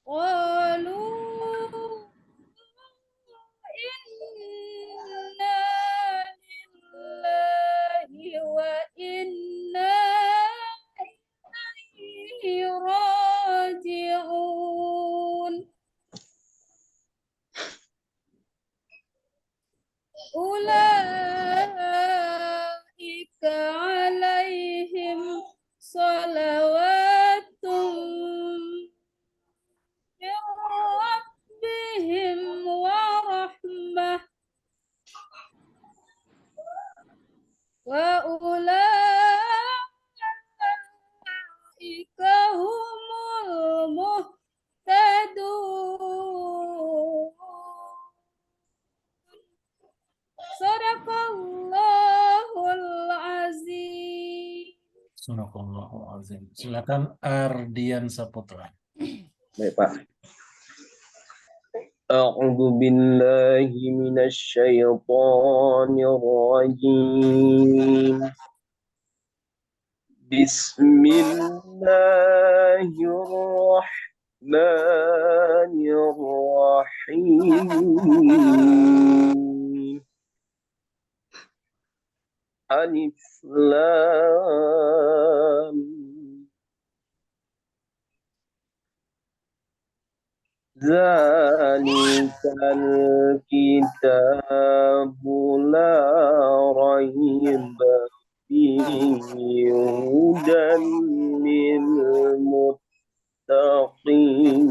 قالوا إنا لله وإنا إليه راجعون أولئك عليهم صلوات من ربهم ورحمة وأولئك هم المهتدون Sadaqallahul azim. Subhanallahul azim. Silakan Ardian Saputra. Baik, Pak. A'udzu billahi minasyaitonir rajim. Bismillahirrahmanirrahim. Alif Lam Zalikal kitabu la raiba fihi hudan lil muttaqin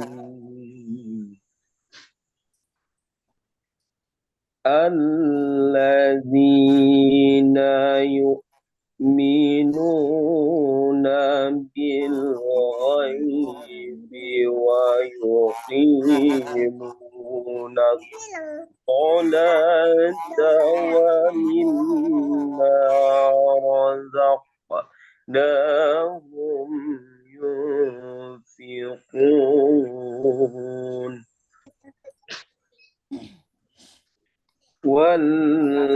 alladzina yu'minuna bil ghaibi wa yuqimuna الصلاة ومما رزقناهم ينفقون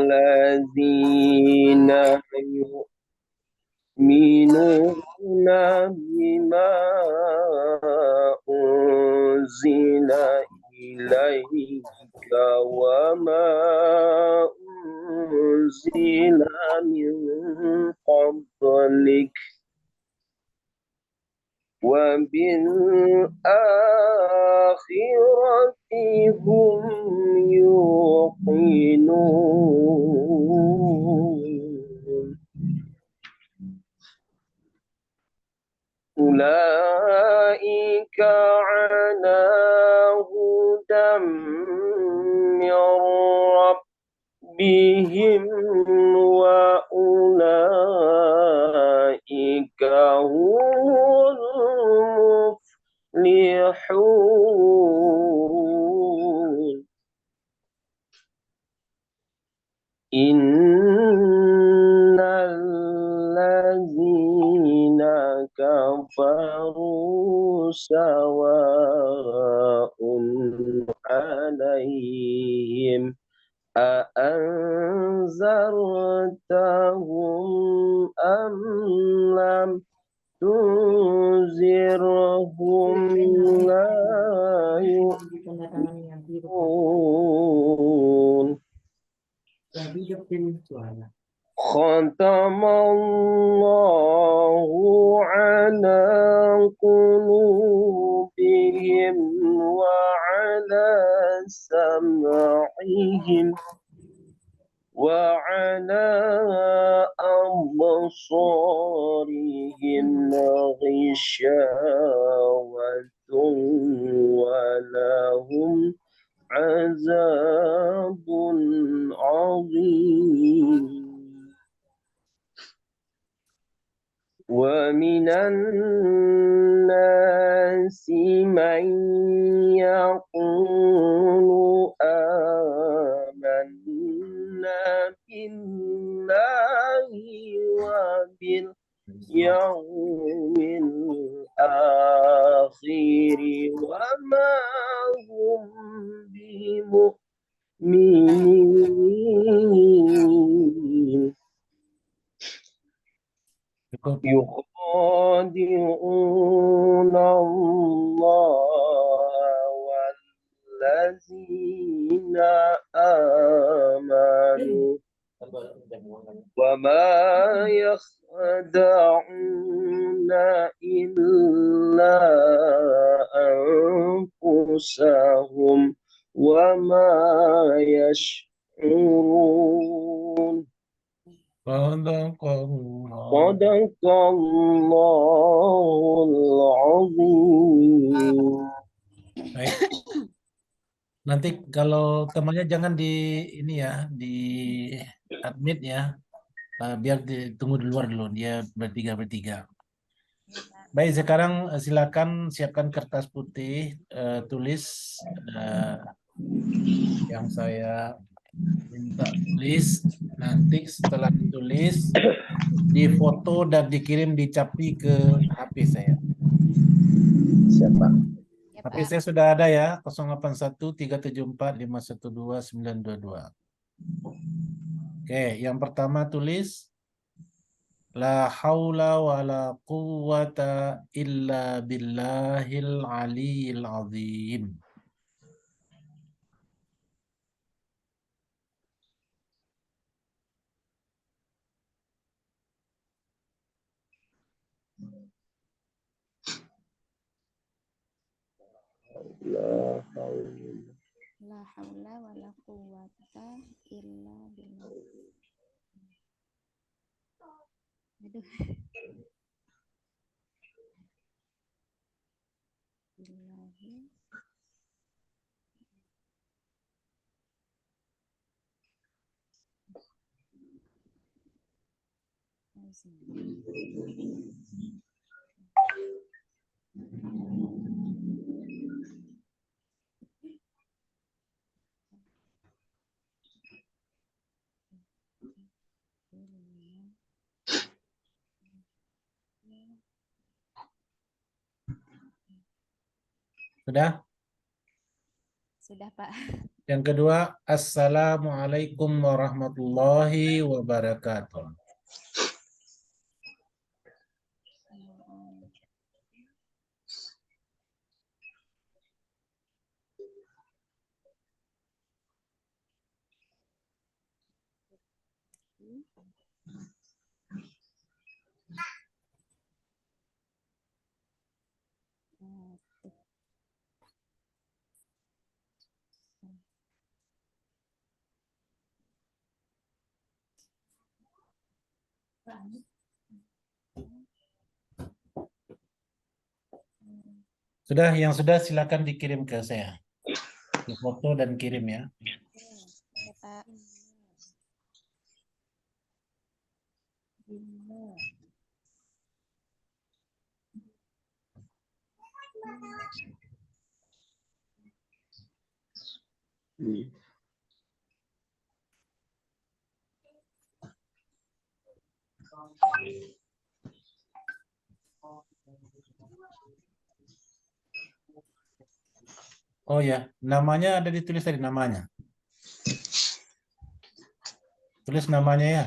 والذين يؤمنون بما أنزل إليك وما أنزل من قبلك وبالآخرة هم يوقنون أولئك على هدى من ربهم وأولئك هم المفلحون إن الذين كفروا سواء عليهم أأنذرتهم أم لم تنذرهم لا يؤمنون ختم الله على قلوبهم وعلى سمعهم وعلى أبصارهم غشاوة ولهم عذاب عظيم ومن الناس من يقول آمنا بالله وباليوم الآخر وما هم بمؤمنين يخادعون الله إلا أنفسهم وما يشعرون. Sadaqallah. صدق الله العظيم. Baik. Nanti kalau temannya jangan di ini ya, di admit ya. Biar ditunggu di luar dulu, dia bertiga. Baik, sekarang silakan siapkan kertas putih, tulis yang saya minta tulis. Nanti setelah ditulis, difoto dan dikirim di Capi ke HP saya. Siapa? Ya, HP Pak. saya sudah ada ya, 081374512922. Oke, yang pertama tulis La haula wa la quwwata illa billahil aliyil azim. La haula. La haula wa la quwwata illa billah. Aduh. Billahi. Sudah? Sudah, Pak. Yang kedua, Assalamualaikum warahmatullahi wabarakatuh. Sudah, yang sudah silakan dikirim ke saya. Di foto dan kirim ya. Ya, Pak. Oh ya, namanya ada ditulis tadi namanya. Tulis namanya ya.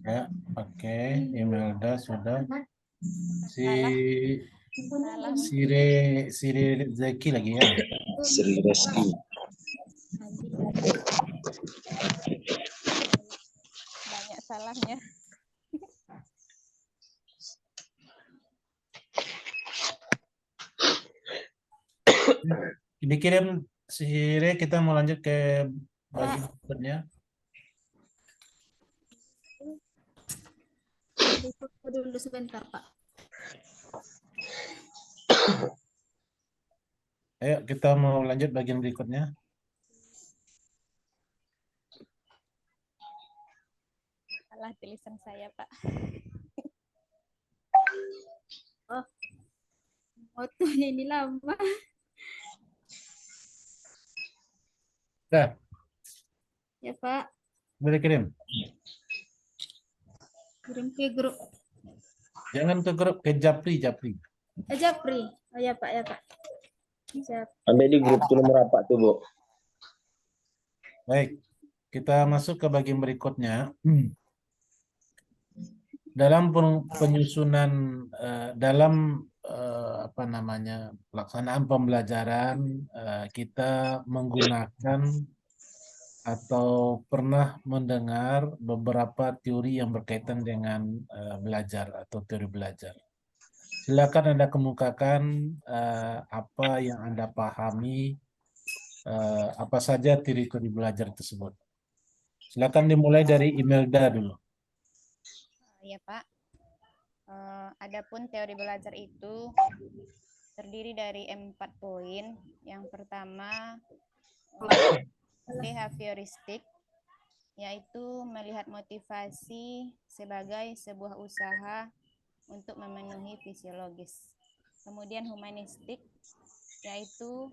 Ya, oke. Imelda sudah. Si Salah. Siri Zeki lagi ya. Sri Reski. Banyak salahnya. Dikirim Siri, kita mau lanjut ke bagian berikutnya. Foto dulu sebentar, Pak. Ayo kita mau lanjut bagian berikutnya. Salah tulisan saya, Pak. Oh, fotonya ini lama. Dah, Ya, Pak. boleh kirim. Kirim ke grup. Jangan ke grup, ke Japri. Japri. Oh ya Pak, ya Pak. Ambil di grup tuh nomor apa tuh, Bu? Baik, kita masuk ke bagian berikutnya. Dalam penyusunan dalam apa namanya pelaksanaan pembelajaran kita menggunakan atau pernah mendengar beberapa teori yang berkaitan dengan belajar atau teori belajar. Silakan Anda kemukakan apa yang Anda pahami, apa saja teori-teori belajar tersebut. Silakan dimulai dari Imelda dulu. Ya Pak. Adapun teori belajar itu terdiri dari 4 poin. Yang pertama behavioristik, yaitu melihat motivasi sebagai sebuah usaha untuk memenuhi fisiologis. Kemudian humanistik, yaitu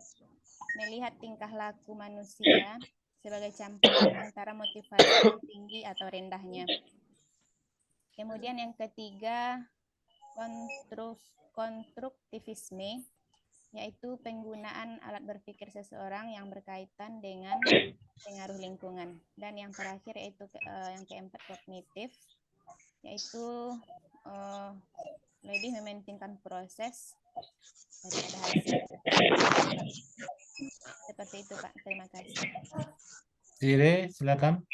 melihat tingkah laku manusia sebagai campuran antara motivasi tinggi atau rendahnya. Kemudian yang ketiga, konstruktivisme, yaitu penggunaan alat berpikir seseorang yang berkaitan dengan pengaruh lingkungan. Dan yang terakhir yaitu yang keempat, kognitif, yaitu lebih mementingkan proses daripada hasil. Seperti itu Pak, terima kasih. Sire, silakan.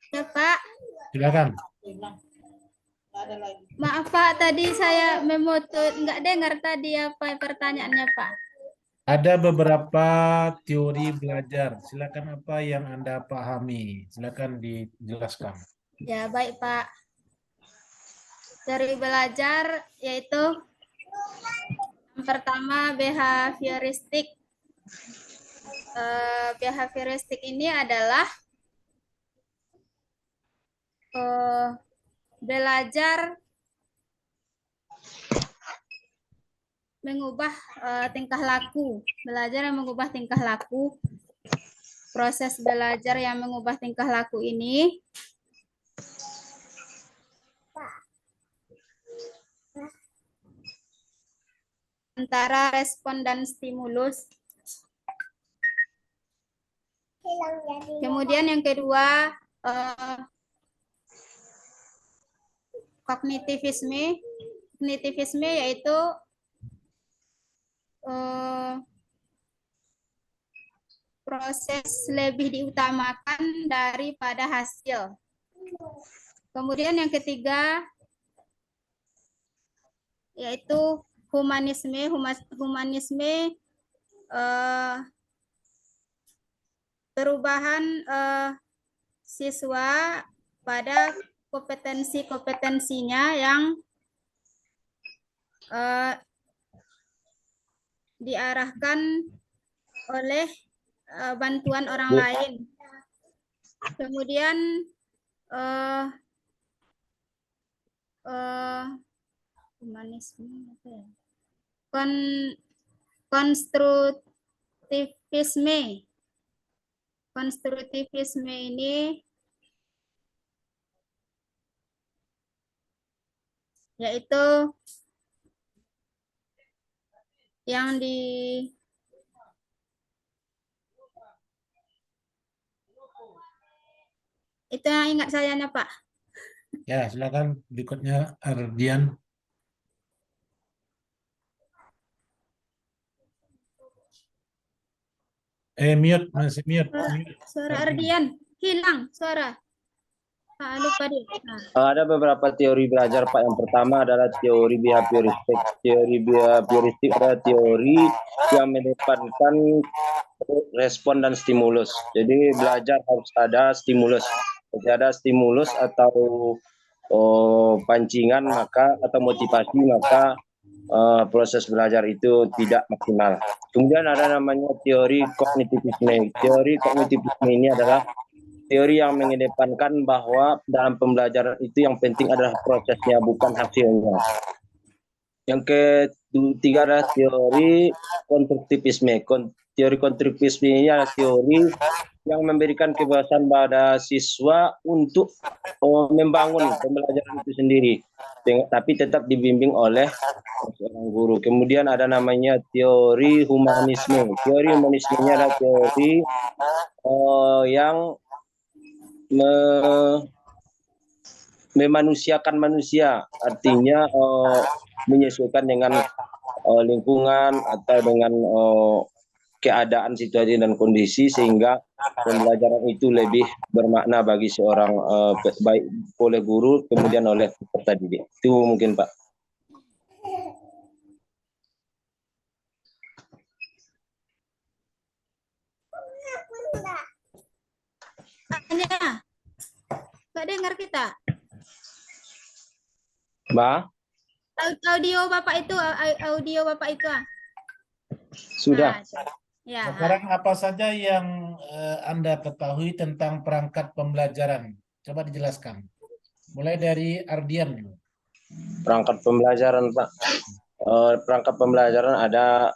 Ya Pak. Silakan. Maaf Pak, tadi saya memotong, nggak dengar tadi apa pertanyaannya Pak. Ada beberapa teori belajar. Silakan apa yang Anda pahami. Silakan dijelaskan. Ya baik Pak. Teori belajar yaitu yang pertama behavioristik. Behavioristik ini adalah belajar mengubah tingkah laku, belajar yang mengubah tingkah laku. Proses belajar yang mengubah tingkah laku ini antara respon dan stimulus. Kemudian yang kedua, kognitivisme. Kognitivisme yaitu proses lebih diutamakan daripada hasil. Kemudian yang ketiga yaitu humanisme. Humanisme perubahan siswa pada kompetensinya yang diarahkan oleh bantuan orang lain. Kemudian humanisme apa ya? Konstruktivisme. Konstruktivisme ini yaitu yang itu yang ingat saya Pak. Ya, silakan berikutnya Ardian. Mute, masih mute. Suara Ardian hilang suara. Lupa dia. Ada beberapa teori belajar, Pak. Yang pertama adalah teori behavioristik. Teori behavioristik adalah teori yang mengedepankan respon dan stimulus. Jadi belajar harus ada stimulus. Jika ada stimulus atau pancingan maka atau motivasi maka proses belajar itu tidak maksimal. Kemudian ada namanya teori kognitivisme. Teori kognitivisme ini adalah teori yang mengedepankan bahwa dalam pembelajaran itu yang penting adalah prosesnya, bukan hasilnya. Yang ketiga adalah teori konstruktivisme. Teori konstruktivisme ini adalah teori yang memberikan kebebasan pada siswa untuk membangun pembelajaran itu sendiri, tapi tetap dibimbing oleh seorang guru. Kemudian ada namanya teori humanisme. Teori humanismenya adalah teori yang memanusiakan manusia, artinya menyesuaikan dengan lingkungan atau dengan keadaan, situasi dan kondisi, sehingga pembelajaran itu lebih bermakna bagi seorang baik oleh guru kemudian oleh peserta didik. Itu mungkin Pak. Tanya. Nggak dengar kita. Mbak? Audio Bapak itu, audio Bapak itu. Sudah. Nah, ya. Sekarang apa saja yang Anda ketahui tentang perangkat pembelajaran? Coba dijelaskan. Mulai dari Ardian dulu. Perangkat pembelajaran Pak. Perangkat pembelajaran ada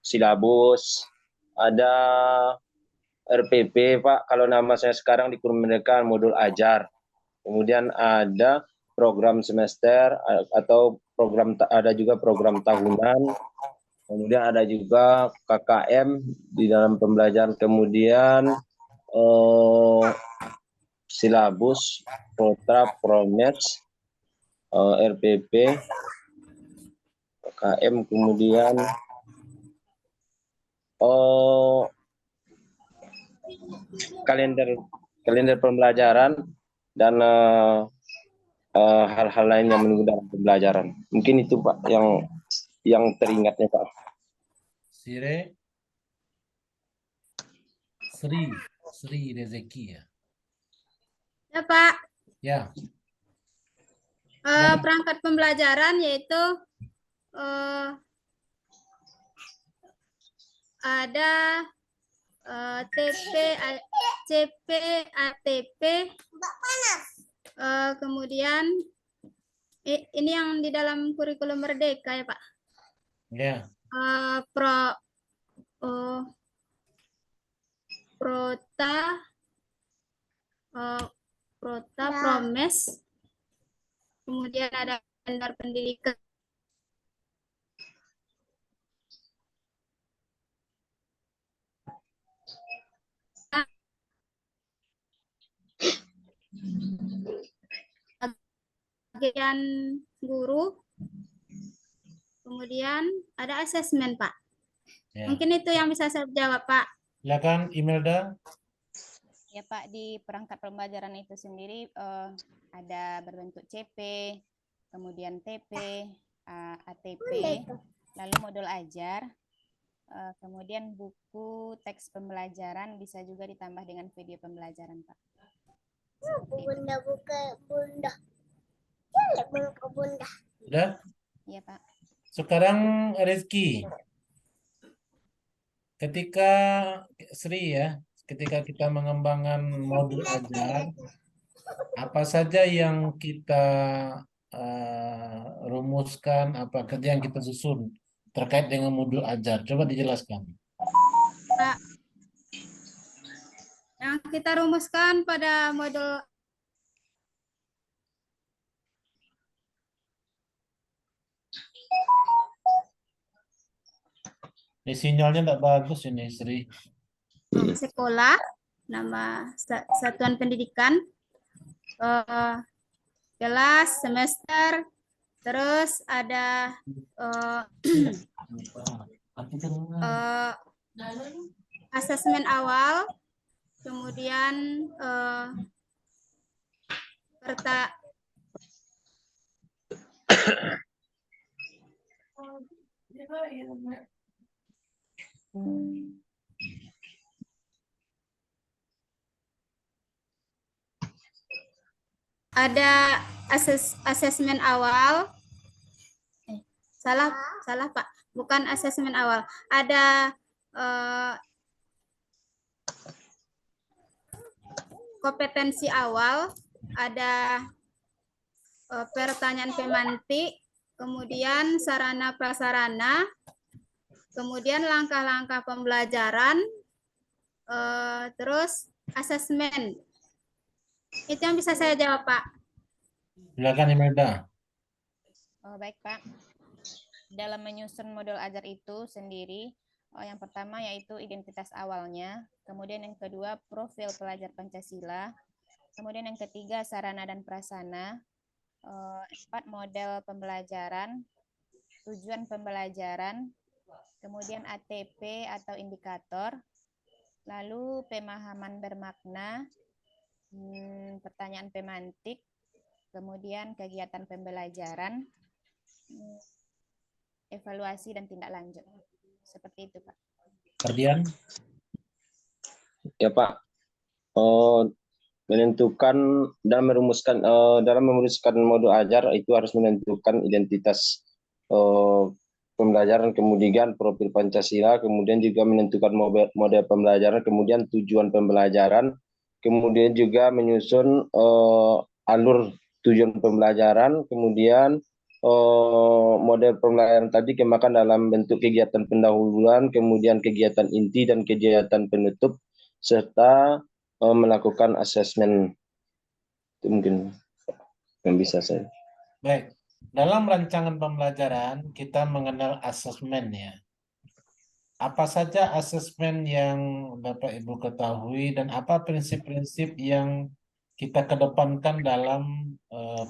silabus, ada RPP Pak, kalau nama saya sekarang dikomunikasikan modul ajar. Kemudian ada program semester atau program, ada juga program tahunan. Kemudian ada juga KKM di dalam pembelajaran. Kemudian silabus, protra, promes, RPP, KKM, kemudian kalender pembelajaran dan hal-hal lain yang menunggu dalam pembelajaran. Mungkin itu Pak yang teringatnya Pak. Sri Rezeki ya. Ya Pak. Ya. Perangkat pembelajaran yaitu ada TP, CP, ATP, kemudian ini yang di dalam kurikulum Merdeka ya Pak. Ya. Prota, Promes, kemudian ada standar pendidikan. Bagian guru, kemudian ada asesmen Pak. Ya. Mungkin itu yang bisa saya jawab Pak. Silakan Imelda. Ya Pak, di perangkat pembelajaran itu sendiri ada berbentuk CP, kemudian TP, ATP, lalu modul ajar, kemudian buku teks pembelajaran, bisa juga ditambah dengan video pembelajaran Pak. Bunda. Sudah? Iya Pak. Sekarang Rizky. Ketika Sri ya, ketika kita mengembangkan modul ajar, apa saja yang kita rumuskan, apa kerja yang kita susun terkait dengan modul ajar? Coba dijelaskan. Pak, yang kita rumuskan pada modul Ini sinyalnya tidak bagus ini, Sri. Sekolah, nama satuan pendidikan, kelas, semester, terus ada asesmen awal, kemudian ada asesmen awal. Salah Pak, bukan asesmen awal. Ada kompetensi awal, ada pertanyaan pemantik, kemudian sarana prasarana, kemudian langkah-langkah pembelajaran, Terus asesmen. Itu yang bisa saya jawab, Pak. Silakan Imelda. Oh, baik, Pak. Dalam menyusun modul ajar itu sendiri, yang pertama yaitu identitas awalnya, kemudian yang kedua profil pelajar Pancasila, kemudian yang ketiga sarana dan prasarana, 4 model pembelajaran, tujuan pembelajaran, kemudian ATP atau indikator, lalu pemahaman bermakna, pertanyaan pemantik, kemudian kegiatan pembelajaran, evaluasi dan tindak lanjut. Seperti itu, Pak. Ferdian. Ya Pak, menentukan dan merumuskan dalam merumuskan modul ajar itu harus menentukan identitas pembelajaran, kemudian profil Pancasila, kemudian juga menentukan model pembelajaran, kemudian tujuan pembelajaran, kemudian juga menyusun alur tujuan pembelajaran, kemudian model pembelajaran tadi dikembangkan dalam bentuk kegiatan pendahuluan, kemudian kegiatan inti dan kegiatan penutup, serta melakukan asesmen. Itu mungkin yang bisa saya. Baik. Dalam rancangan pembelajaran kita mengenal asesmen ya. Apa saja asesmen yang Bapak Ibu ketahui dan apa prinsip-prinsip yang kita kedepankan dalam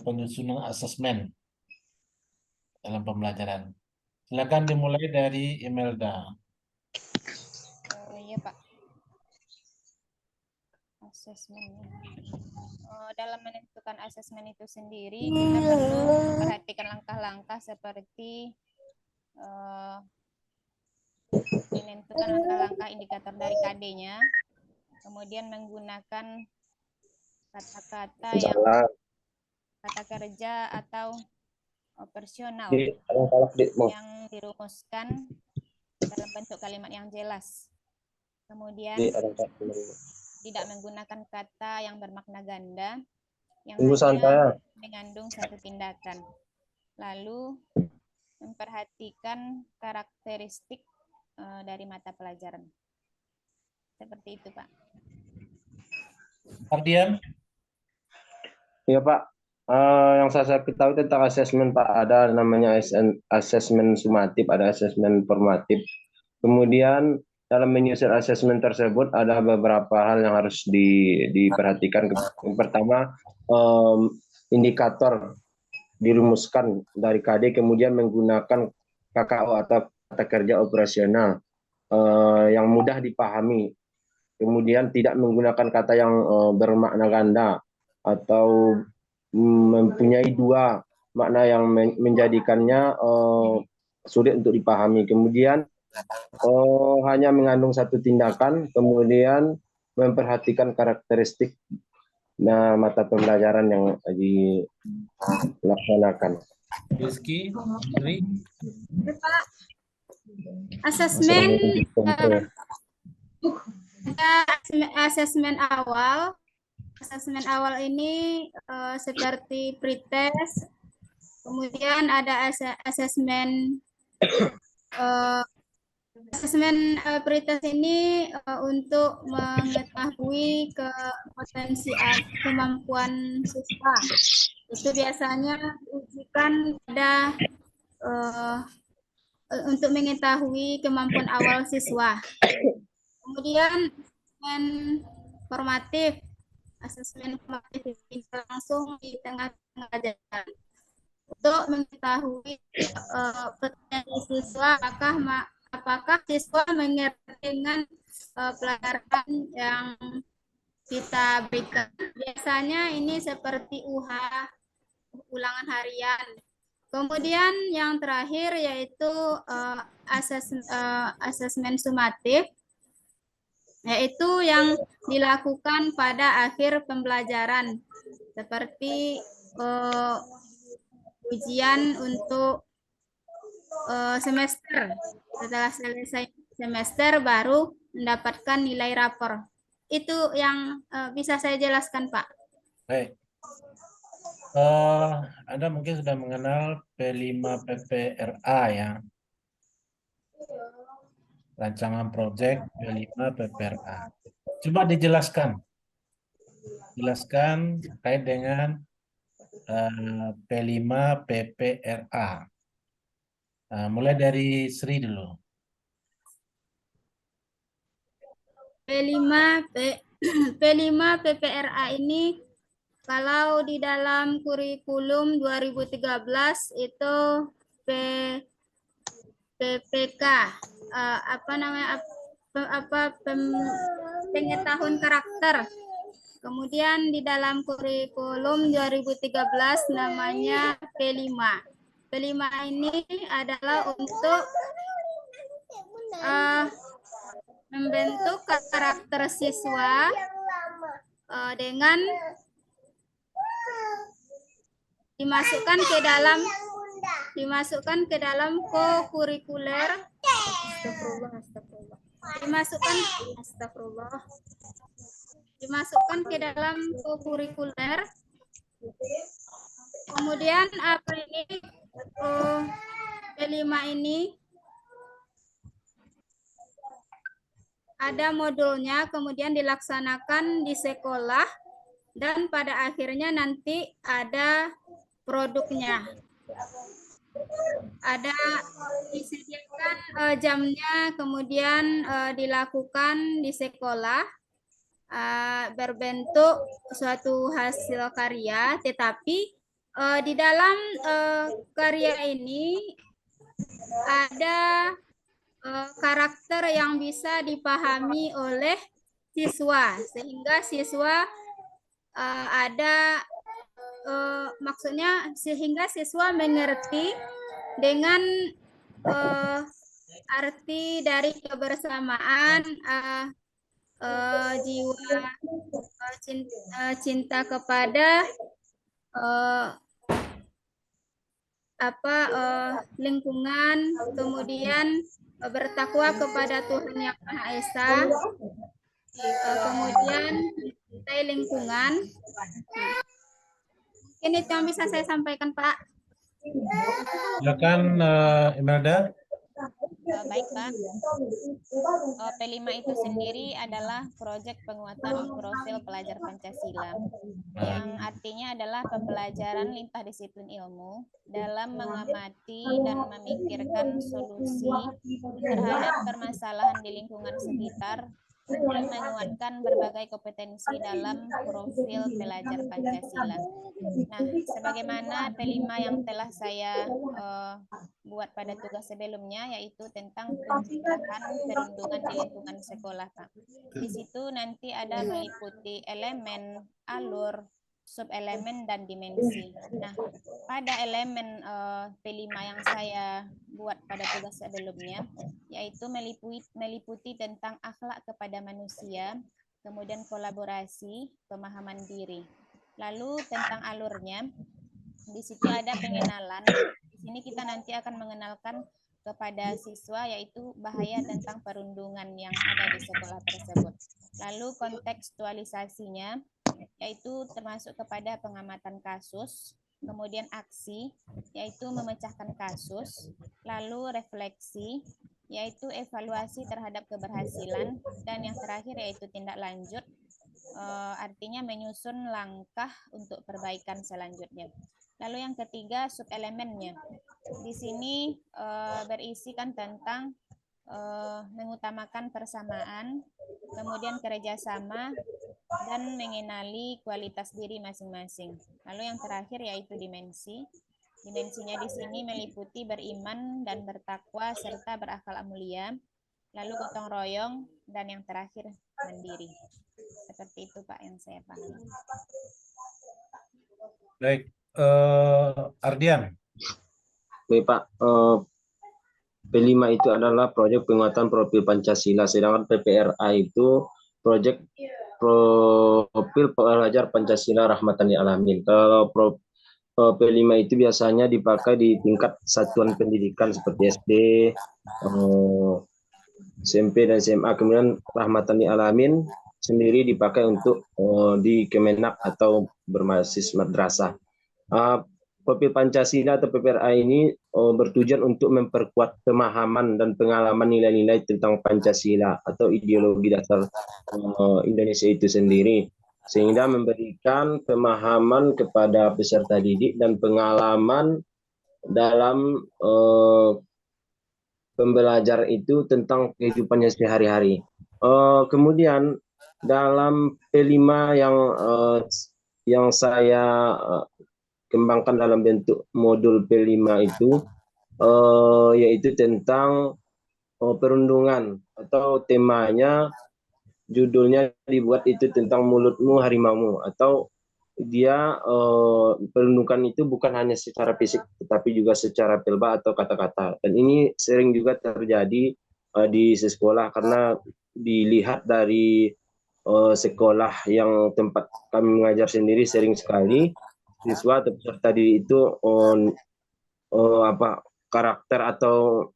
penyusunan asesmen dalam pembelajaran? Silakan dimulai dari Imelda. Iya, Pak. Asesmen. Dalam menentukan asesmen itu sendiri, kita perlu perhatikan langkah-langkah seperti menentukan langkah-langkah indikator dari KD-nya, kemudian menggunakan kata-kata yang kata kerja atau operasional yang dirumuskan dalam bentuk kalimat yang jelas. Kemudian tidak menggunakan kata yang bermakna ganda yang hanya mengandung satu tindakan. Lalu memperhatikan karakteristik dari mata pelajaran. Seperti itu, Pak. Ferdian. Ya Pak, yang saya ketahui tentang asesmen Pak, ada namanya asesmen sumatif, ada asesmen formatif. Kemudian dalam menyusun asesmen tersebut ada beberapa hal yang harus diperhatikan. Yang pertama, indikator dirumuskan dari KD, kemudian menggunakan KKO atau kata kerja operasional yang mudah dipahami. Kemudian tidak menggunakan kata yang bermakna ganda atau mempunyai dua makna yang menjadikannya sulit untuk dipahami. Kemudian hanya mengandung satu tindakan, kemudian memperhatikan karakteristik mata pembelajaran yang dilaksanakan. Rizky. Asesmen asesmen awal. Asesmen awal ini seperti pretest, kemudian ada asesmen pretest ini untuk mengetahui potensi kemampuan siswa. Itu biasanya diujikan pada untuk mengetahui kemampuan awal siswa. Kemudian asesmen formatif. Asesmen formatif bisa langsung di tengah-tengah jalan untuk mengetahui potensi siswa, apakah siswa mengerti dengan pelajaran yang kita berikan. Biasanya ini seperti ulangan harian. Kemudian yang terakhir yaitu asesmen sumatif, yaitu yang dilakukan pada akhir pembelajaran, seperti ujian untuk semester. Setelah selesai semester baru mendapatkan nilai rapor. Itu yang bisa saya jelaskan, Pak. Baik. Anda mungkin sudah mengenal P5PPRA ya. rancangan proyek P5 PPRA. Coba dijelaskan. Jelaskan terkait dengan P5 PPRA. Mulai dari Sri dulu. P5 PPRA ini kalau di dalam kurikulum 2013 itu PPK pengetahuan karakter. Kemudian di dalam kurikulum 2013 namanya P5. P5 ini adalah untuk membentuk karakter siswa dengan dimasukkan ke dalam kokurikuler, dimasukkan ke dalam kokurikuler. Kemudian apa ini P5 ini ada modulnya, kemudian dilaksanakan di sekolah, dan pada akhirnya nanti ada produknya. Ada disediakan jamnya, kemudian dilakukan di sekolah berbentuk suatu hasil karya, tetapi di dalam karya ini ada karakter yang bisa dipahami oleh siswa, sehingga siswa maksudnya sehingga siswa mengerti dengan arti dari kebersamaan, jiwa cinta kepada lingkungan, kemudian bertakwa kepada Tuhan Yang Maha Esa, kemudian mencintai lingkungan. Ini yang bisa saya sampaikan, Pak. Silakan Imelda. Baik, Pak. P5 itu sendiri adalah proyek penguatan profil pelajar Pancasila, yang artinya adalah pembelajaran lintas disiplin ilmu dalam mengamati dan memikirkan solusi terhadap permasalahan di lingkungan sekitar untuk menguatkan berbagai kompetensi dalam profil pelajar Pancasila. Nah, sebagaimana P5 yang telah saya buat pada tugas sebelumnya, yaitu tentang pencegahan perundungan di lingkungan sekolah, Pak. Di situ nanti ada meliputi elemen, alur, subelemen, dan dimensi. Nah, pada elemen P5 yang saya buat pada tugas sebelumnya, yaitu meliputi tentang akhlak kepada manusia, kemudian kolaborasi, pemahaman diri. Lalu tentang alurnya, di situ ada pengenalan. Di sini kita nanti akan mengenalkan kepada siswa yaitu bahaya tentang perundungan yang ada di sekolah tersebut. Lalu kontekstualisasinya yaitu termasuk kepada pengamatan kasus, kemudian aksi yaitu memecahkan kasus, lalu refleksi yaitu evaluasi terhadap keberhasilan, dan yang terakhir yaitu tindak lanjut, artinya menyusun langkah untuk perbaikan selanjutnya. Lalu yang ketiga subelemennya. Di sini berisikan tentang mengutamakan persamaan, kemudian kerjasama, dan mengenali kualitas diri masing-masing. Lalu yang terakhir yaitu dimensi. Dimensinya di sini meliputi beriman dan bertakwa serta berakhlak mulia, lalu gotong royong, dan yang terakhir mandiri. Seperti itu Pak yang saya pahami. Baik, Ardian. Baik Pak, P5 itu adalah proyek penguatan profil Pancasila, sedangkan PPRA itu proyek profil pelajar Pancasila rahmatan lil alamin. Kalau P5 itu biasanya dipakai di tingkat satuan pendidikan seperti SD, SMP dan SMA. Kemudian rahmatan lil alamin sendiri dipakai untuk di Kemenak atau berbasis madrasah. Profil Pancasila atau PPRA ini bertujuan untuk memperkuat pemahaman dan pengalaman nilai-nilai tentang Pancasila atau ideologi dasar Indonesia itu sendiri, sehingga memberikan pemahaman kepada peserta didik dan pengalaman dalam pembelajar itu tentang kehidupannya sehari-hari. Kemudian dalam P5 yang saya kembangkan dalam bentuk modul P5 itu yaitu tentang perundungan, atau temanya, judulnya dibuat itu tentang mulutmu harimaumu, atau dia perundungan itu bukan hanya secara fisik tetapi juga secara verba atau kata-kata, dan ini sering juga terjadi di sekolah karena dilihat dari sekolah yang tempat kami mengajar sendiri, sering sekali siswa atau peserta didik itu karakter atau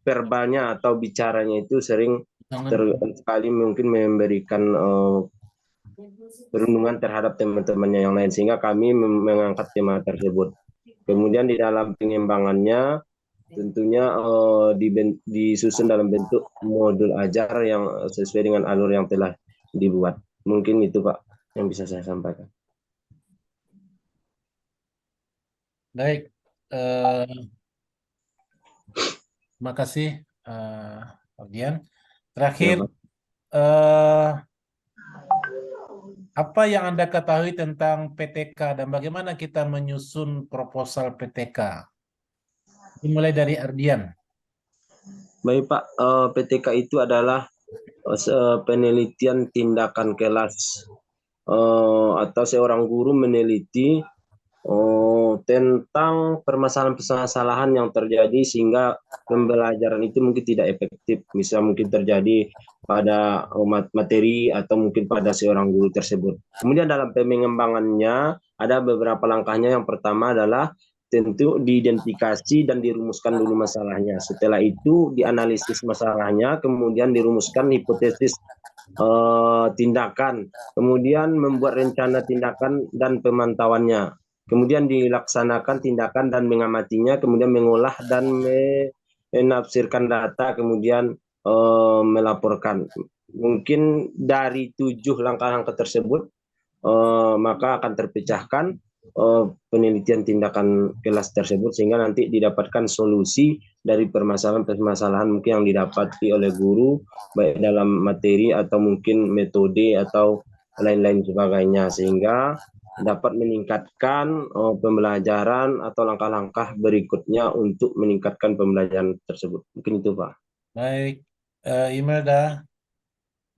verbalnya atau bicaranya itu sering sekali mungkin memberikan perundungan terhadap teman-temannya yang lain, sehingga kami mengangkat tema tersebut. Kemudian di dalam pengembangannya tentunya disusun dalam bentuk modul ajar yang sesuai dengan alur yang telah dibuat. Mungkin itu Pak yang bisa saya sampaikan. Baik, terima kasih Pak Dian. Terakhir, apa yang Anda ketahui tentang PTK dan bagaimana kita menyusun proposal PTK? Dimulai dari Ardian. Baik Pak, PTK itu adalah penelitian tindakan kelas atau seorang guru meneliti tentang permasalahan-permasalahan yang terjadi sehingga pembelajaran itu mungkin tidak efektif. Bisa mungkin terjadi pada materi atau mungkin pada seorang guru tersebut. Kemudian dalam pengembangannya ada beberapa langkahnya. Yang pertama adalah tentu diidentifikasi dan dirumuskan dulu masalahnya. Setelah itu dianalisis masalahnya, kemudian dirumuskan hipotesis tindakan, kemudian membuat rencana tindakan dan pemantauannya, kemudian dilaksanakan tindakan dan mengamatinya, kemudian mengolah dan menafsirkan data, kemudian melaporkan. Mungkin dari 7 langkah-langkah tersebut maka akan terpecahkan penelitian tindakan kelas tersebut, sehingga nanti didapatkan solusi dari permasalahan-permasalahan mungkin yang didapati oleh guru, baik dalam materi atau mungkin metode atau lain-lain sebagainya, sehingga dapat meningkatkan pembelajaran atau langkah-langkah berikutnya untuk meningkatkan pembelajaran tersebut. Mungkin itu Pak. Baik, Imelda.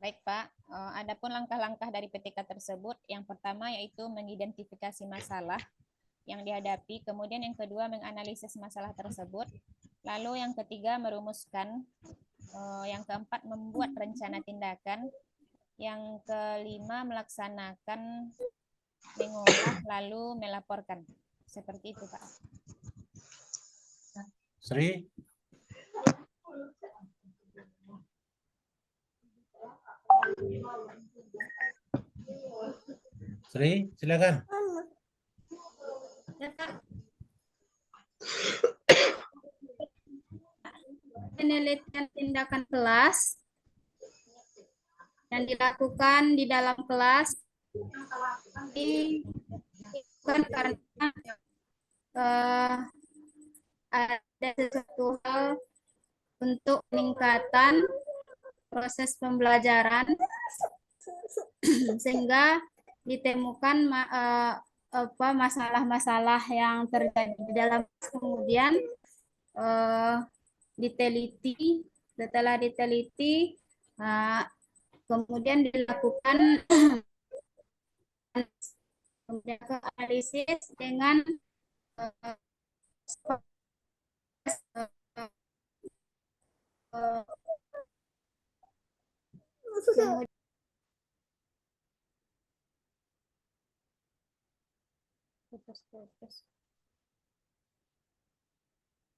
Baik Pak, adapun langkah-langkah dari PTK tersebut, yang pertama yaitu mengidentifikasi masalah yang dihadapi, kemudian yang kedua menganalisis masalah tersebut, lalu yang ketiga merumuskan, yang keempat membuat rencana tindakan, yang kelima melaksanakan, mengolah, lalu melaporkan. Seperti itu Pak. Sri. Sri, silakan. Penelitian tindakan kelas yang dilakukan di dalam kelas bukan karena ada sesuatu hal untuk peningkatan proses pembelajaran, sehingga ditemukan masalah-masalah yang terjadi di dalam, kemudian diteliti. Setelah diteliti, kemudian dilakukan analisis dengan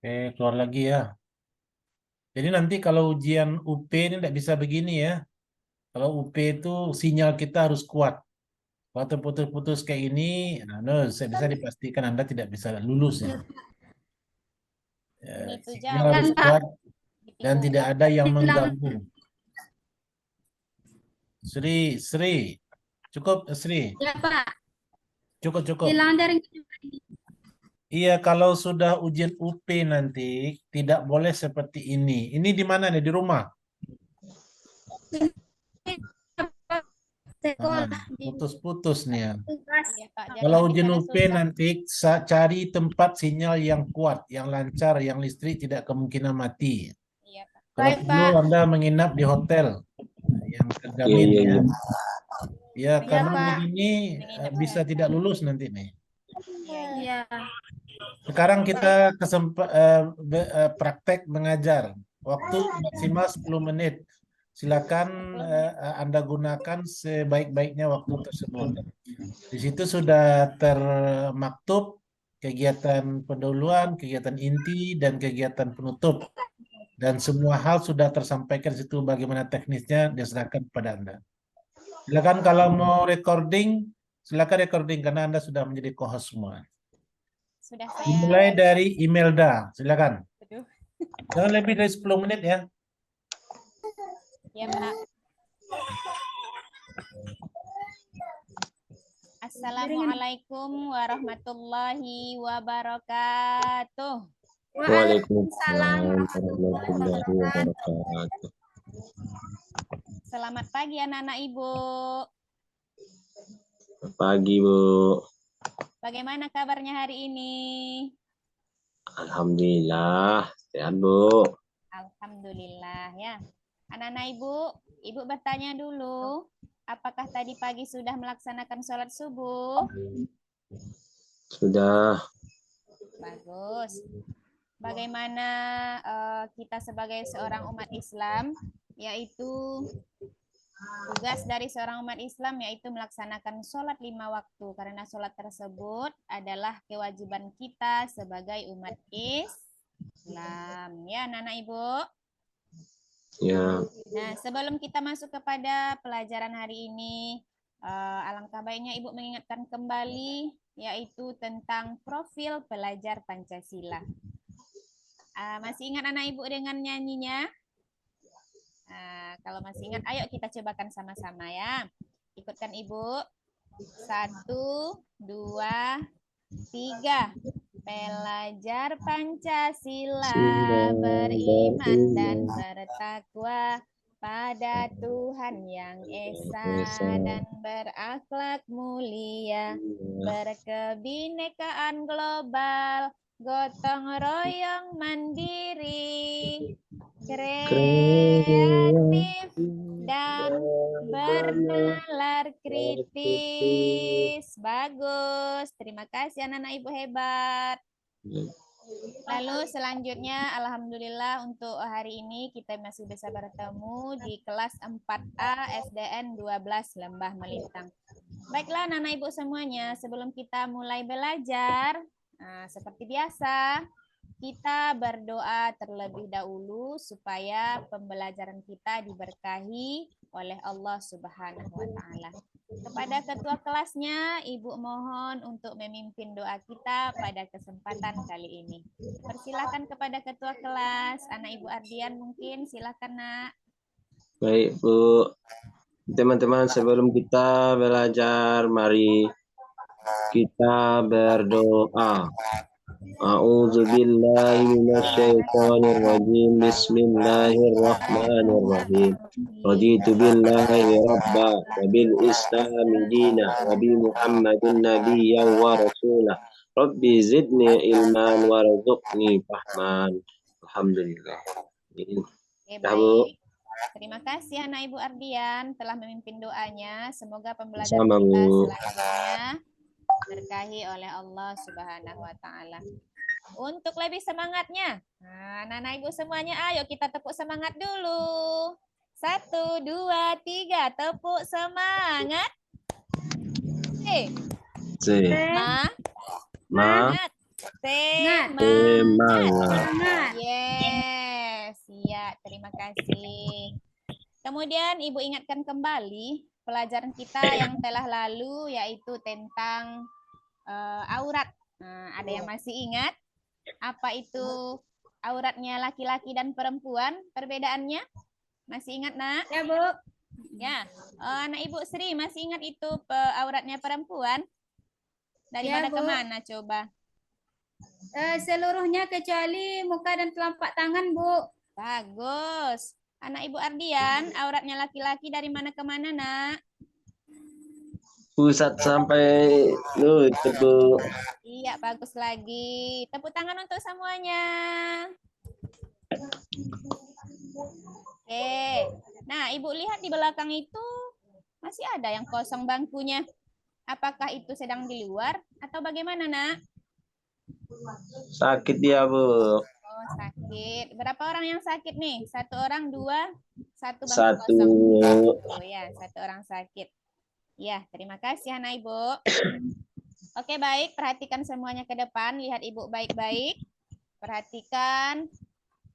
Oke, keluar lagi ya. Jadi nanti kalau ujian UP ini tidak bisa begini ya. Kalau UP itu sinyal kita harus kuat. Waktu putus-putus kayak ini, bisa dipastikan Anda tidak bisa lulus ya. Ini tuh Sinyal jauh. harus Kan, Pak. kuat dan tidak ada yang mengganggu. Sri, cukup Sri, Ya, Pak. cukup. Hilang jaring. Iya, kalau sudah ujian UP nanti tidak boleh seperti ini. Ini di mana nih? Di rumah? Sekolah. Putus-putus nih ya. Tugas. Iya, Pak. Jangan Kalau di ujian sana UP susah. nanti cari tempat sinyal yang kuat, yang lancar, yang listrik tidak kemungkinan mati. Iya, Pak. Kalau Baik, perlu Pak. Anda menginap di hotel yang Iya, terjamin iya, ya. iya. Ya, karena Pak. begini bisa tidak lulus nanti nih. Iya. Sekarang kita praktek mengajar. Waktu maksimal 10 menit. Silakan Anda gunakan sebaik-baiknya waktu tersebut. Di situ sudah termaktub kegiatan pendahuluan, kegiatan inti, dan kegiatan penutup. Dan semua hal sudah tersampaikan di situ bagaimana teknisnya diserahkan kepada Anda. Silakan kalau mau recording, silakan recording karena Anda sudah menjadi co-host semua. Sudah saya. Dimulai dari Imelda, silakan. Aduh. Jangan lebih dari 10 menit ya. Ya, Pak. Assalamualaikum warahmatullahi wabarakatuh. Waalaikumsalam warahmatullahi wabarakatuh. Selamat pagi anak-anak Ibu. Selamat pagi, Bu. Bagaimana kabarnya hari ini? Alhamdulillah, sehat, Bu. Alhamdulillah ya. Anak-anak Ibu bertanya dulu, apakah tadi pagi sudah melaksanakan sholat subuh? Sudah. Bagus. Bagaimana kita sebagai seorang umat Islam, yaitu tugas dari seorang umat Islam yaitu melaksanakan sholat 5 waktu, karena sholat tersebut adalah kewajiban kita sebagai umat Islam. Ya, anak-anak Ibu. Ya. Nah, sebelum kita masuk kepada pelajaran hari ini, alangkah baiknya Ibu mengingatkan kembali yaitu tentang profil pelajar Pancasila. Masih ingat anak Ibu dengan nyanyinya? Kalau masih ingat, ayo kita cobakan sama-sama ya. Ikutkan Ibu. 1, 2, 3. Pelajar Pancasila beriman dan bertakwa pada Tuhan yang Esa dan berakhlak mulia, berkebinekaan global, gotong royong mandiri, kreatif dan bernalar kritis. Bagus. Terima kasih anak-anak Ibu hebat. Lalu selanjutnya alhamdulillah untuk hari ini kita masih bisa bertemu di kelas 4A SDN 12 Lembah Melintang. Baiklah anak-anak Ibu semuanya, sebelum kita mulai belajar, seperti biasa kita berdoa terlebih dahulu supaya pembelajaran kita diberkahi oleh Allah Subhanahu wa Ta'ala. Kepada ketua kelasnya, Ibu mohon untuk memimpin doa kita pada kesempatan kali ini. Persilakan kepada ketua kelas, anak Ibu Ardian mungkin, silakan nak. Baik, Bu. Teman-teman, sebelum kita belajar, mari kita berdoa. A'udzu billahi minasyaitonir rajim. Bismillahirrahmanirrahim. Raditu billahi rabba wa bil islami dina wa bi Muhammadin nabiyyan wa rasulah. Rabbi zidni ilman warzuqni fahman. Alhamdulillah. Oke, baik. Terima kasih anak Ibu Ardian telah memimpin doanya. Semoga pembelajaran Sama, kita Bu. selanjutnya berkahi oleh Allah Subhanahu wa Ta'ala. Untuk lebih semangatnya, anak-anak Ibu semuanya, ayo kita tepuk semangat dulu. 1, 2, 3, tepuk semangat. Semangat. Semangat. Yes, ya, terima kasih. Kemudian Ibu ingatkan kembali pelajaran kita yang telah lalu, yaitu tentang aurat. Nah, ada yang masih ingat apa itu auratnya laki-laki dan perempuan? Perbedaannya? Masih ingat, Nak? Ya, Bu. Ya. Anak Ibu Sri masih ingat itu auratnya perempuan? Dari Ya, mana Bu. ke mana coba? Seluruhnya kecuali muka dan telapak tangan, Bu. Bagus. Anak Ibu Ardian, auratnya laki-laki dari mana ke mana, Nak? Pusat sampai lutut, Bu. Iya, bagus lagi. Tepuk tangan untuk semuanya. Oke. Nah, Ibu lihat di belakang itu masih ada yang kosong bangkunya. Apakah itu sedang di luar atau bagaimana, Nak? Sakit dia, Bu. Oh, sakit. Berapa orang yang sakit nih? Satu orang, dua, satu bangku Satu. kosong. Oh ya, satu orang sakit. Ya, terima kasih anak Ibu. Oke, baik. Perhatikan semuanya ke depan. Lihat Ibu baik-baik. Perhatikan.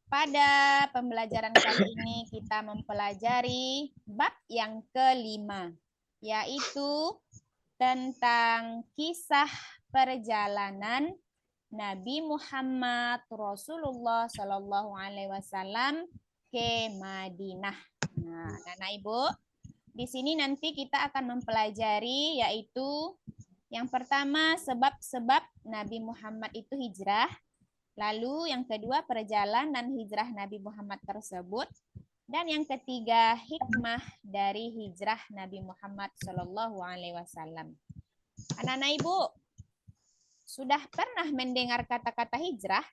Pada pembelajaran kali ini kita mempelajari bab yang kelima, yaitu tentang kisah perjalanan Nabi Muhammad Rasulullah Shallallahu Alaihi Wasallam ke Madinah. Nah, anak Ibu, di sini nanti kita akan mempelajari yaitu yang pertama sebab-sebab Nabi Muhammad itu hijrah. Lalu yang kedua perjalanan hijrah Nabi Muhammad tersebut. Dan yang ketiga hikmah dari hijrah Nabi Muhammad Shallallahu Alaihi Wasallam. Anak-anak Ibu, sudah pernah mendengar kata-kata hijrah?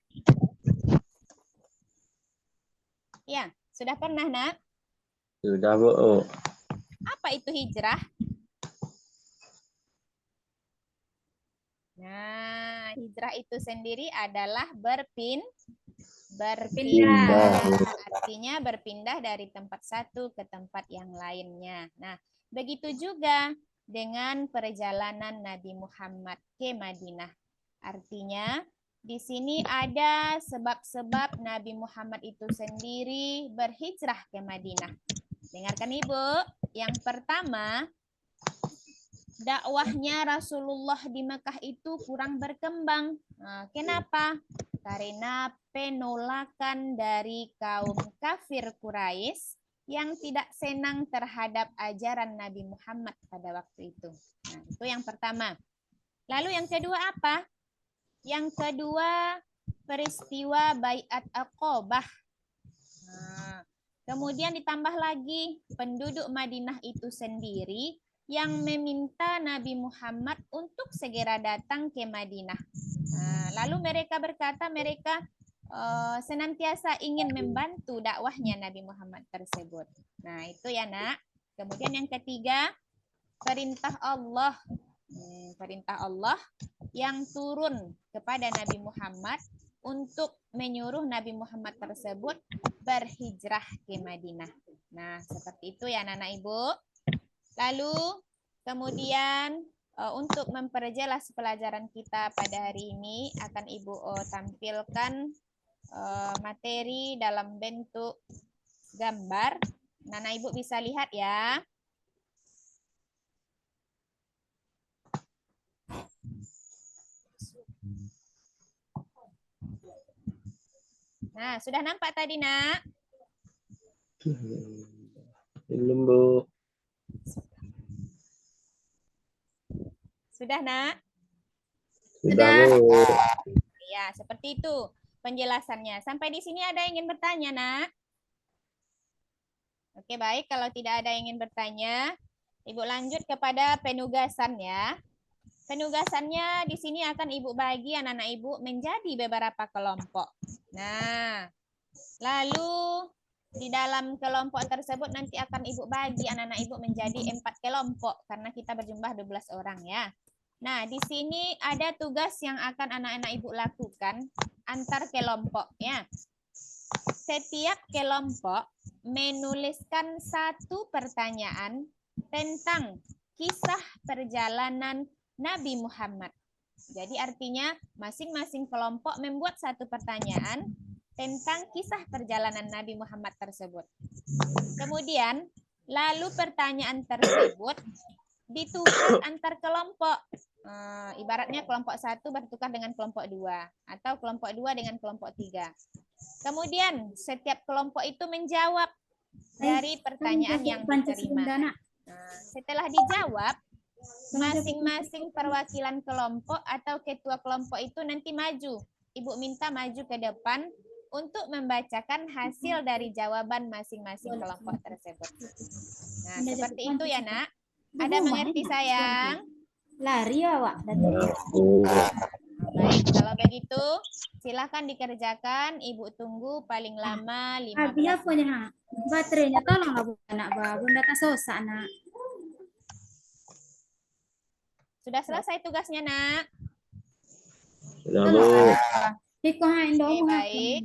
Ya, sudah pernah, Nak? Sudah, Bu. Apa itu hijrah? Nah, hijrah itu sendiri adalah berpindah. Artinya berpindah dari tempat satu ke tempat yang lainnya. Nah, begitu juga dengan perjalanan Nabi Muhammad ke Madinah. Artinya, di sini ada sebab-sebab Nabi Muhammad itu sendiri berhijrah ke Madinah. Dengarkan Ibu, yang pertama, dakwahnya Rasulullah di Mekah itu kurang berkembang. Nah, kenapa? Karena penolakan dari kaum kafir Quraisy yang tidak senang terhadap ajaran Nabi Muhammad pada waktu itu. Nah, itu yang pertama. Lalu yang kedua apa? Yang kedua, peristiwa Baiat Aqabah. Nah, kemudian ditambah lagi penduduk Madinah itu sendiri yang meminta Nabi Muhammad untuk segera datang ke Madinah. Nah, lalu mereka berkata mereka senantiasa ingin membantu dakwahnya Nabi Muhammad tersebut. Nah, itu ya, Nak. Kemudian yang ketiga, perintah Allah. Perintah Allah yang turun kepada Nabi Muhammad untuk menyuruh Nabi Muhammad tersebut berhijrah ke Madinah. Nah, seperti itu ya, anak-anak Ibu. Lalu kemudian untuk memperjelas pelajaran kita pada hari ini akan Ibu tampilkan materi dalam bentuk gambar. Nah, Ibu bisa lihat ya. Nah, sudah nampak tadi, Nak? Belum, Bu. Sudah, Nak? Sudah, Bu. Ya, seperti itu penjelasannya. Sampai di sini ada yang ingin bertanya, Nak? Oke, baik. Kalau tidak ada yang ingin bertanya, Ibu lanjut kepada penugasan ya. Penugasannya di sini akan Ibu bagi anak-anak Ibu menjadi beberapa kelompok. Nah, lalu di dalam kelompok tersebut nanti akan Ibu bagi anak-anak Ibu menjadi 4 kelompok karena kita berjumlah 12 orang ya. Nah, di sini ada tugas yang akan anak-anak Ibu lakukan antar kelompok ya. Setiap kelompok menuliskan 1 pertanyaan tentang kisah perjalanan Nabi Muhammad. Jadi artinya masing-masing kelompok membuat 1 pertanyaan tentang kisah perjalanan Nabi Muhammad tersebut. Kemudian, lalu pertanyaan tersebut ditukar antar kelompok. Ibaratnya kelompok 1 bertukar dengan kelompok 2 atau kelompok 2 dengan kelompok 3. Kemudian setiap kelompok itu menjawab dari pertanyaan yang diterima. Setelah dijawab, masing-masing perwakilan kelompok atau ketua kelompok itu nanti maju. Ibu minta maju ke depan untuk membacakan hasil dari jawaban masing-masing kelompok tersebut. Nah, seperti itu ya, Nak. Ada mengerti, sayang? Lari awak. Baik, kalau begitu silakan dikerjakan. Ibu tunggu paling lama 15 Habis apa menit. nya? Baterainya tolonglah anak bah. Bunda tak sosak nak. Sudah selesai tugasnya, Nak? Sudah, Bu. Tolong. Iko hain Oke, dong. baik.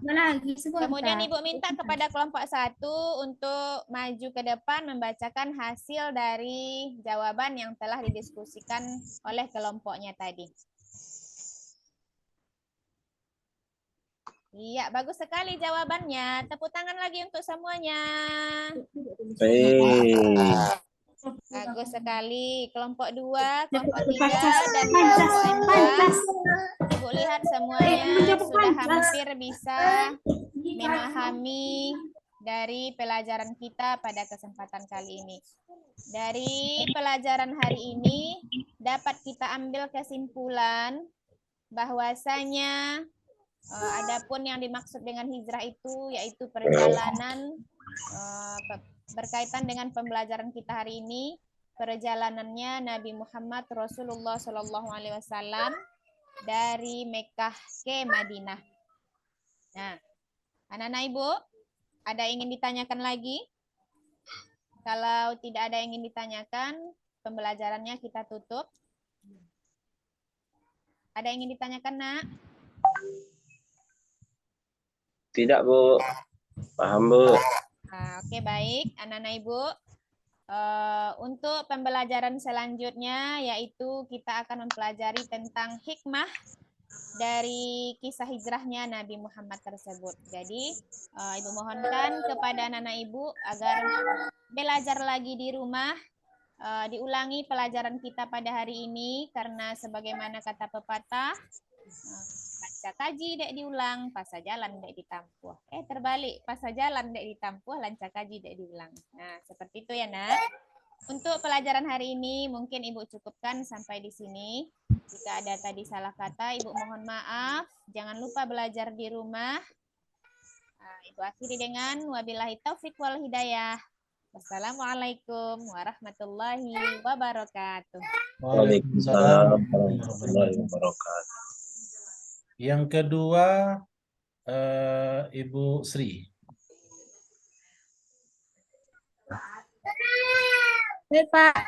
Lagi sebentar. Kemudian Ibu minta kepada kelompok 1 untuk maju ke depan membacakan hasil dari jawaban yang telah didiskusikan oleh kelompoknya tadi. Iya, bagus sekali jawabannya. Tepuk tangan lagi untuk semuanya. Baik. Bagus sekali. Kelompok 2, kelompok 3, Pancas. dan Pancas. kelompok 4. Pancas. Ibu lihat semuanya sudah hampir bisa memahami dari pelajaran kita pada kesempatan kali ini. Dari pelajaran hari ini dapat kita ambil kesimpulan bahwasanya adapun yang dimaksud dengan hijrah itu yaitu perjalanan berkaitan dengan pembelajaran kita hari ini, perjalanannya Nabi Muhammad Rasulullah SAW dari Mekkah ke Madinah. Nah, anak-anak Ibu, ada yang ingin ditanyakan lagi? Kalau tidak ada yang ingin ditanyakan, pembelajarannya kita tutup. Ada yang ingin ditanyakan, Nak? Tidak, Bu. Paham, Bu. Oke, baik. Anak-anak Ibu, untuk pembelajaran selanjutnya yaitu kita akan mempelajari tentang hikmah dari kisah hijrahnya Nabi Muhammad tersebut. Jadi, Ibu mohonkan kepada anak-anak Ibu agar belajar lagi di rumah, diulangi pelajaran kita pada hari ini, karena sebagaimana kata pepatah, lanca kaji dek diulang, pas jalan dek ditampuh. Terbalik, pas jalan dek ditampuh, lanca kaji dek diulang. Nah, seperti itu ya, Nak. Untuk pelajaran hari ini mungkin Ibu cukupkan sampai di sini. Jika ada tadi salah kata, Ibu mohon maaf. Jangan lupa belajar di rumah. Ibu akhiri dengan wabillahi taufik wal hidayah. Wassalamualaikum warahmatullahi wabarakatuh. Waalaikumsalam warahmatullahi wabarakatuh. Yang kedua, Ibu Sri. Baik, Pak.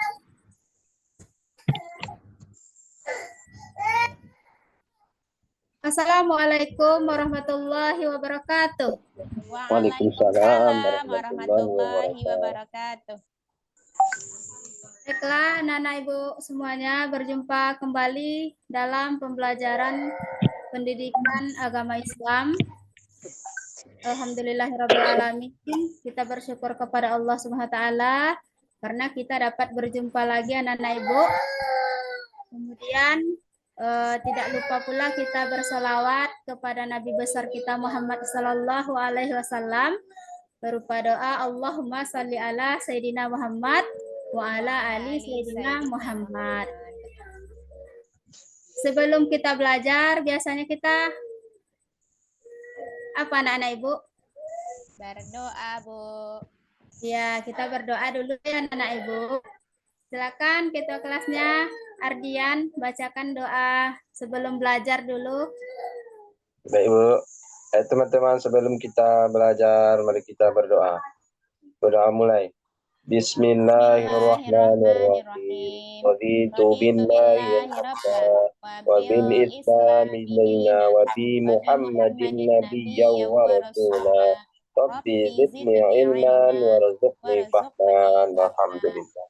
Assalamualaikum warahmatullahi wabarakatuh. Waalaikumsalam warahmatullahi wabarakatuh. Baiklah, anak-anak Ibu semuanya, berjumpa kembali dalam pembelajaran pendidikan agama Islam. Alhamdulillahirrabbilalamin. Kita bersyukur kepada Allah Subhanahu wa taala karena kita dapat berjumpa lagi anak-anak Ibu. Kemudian tidak lupa pula kita bersolawat kepada Nabi besar kita Muhammad Sallallahu Alaihi Wasallam berupa doa Allahumma salli ala Sayyidina Muhammad wa ala ali Sayyidina Muhammad. Sebelum kita belajar, biasanya kita apa anak-anak Ibu? Berdoa, Bu. Ya, kita berdoa dulu ya anak-anak Ibu. Silakan ketua kelasnya Ardian bacakan doa sebelum belajar dulu. Baik, Bu. Teman-teman, sebelum kita belajar, mari kita berdoa. Berdoa mulai. Bismillahirrahmanirrahim. Raditu billahi wa bil islami dina wa bi Muhammadin nabiyyan wa rasula. Rabbi zidni ilman warzuqni fahman. Alhamdulillah.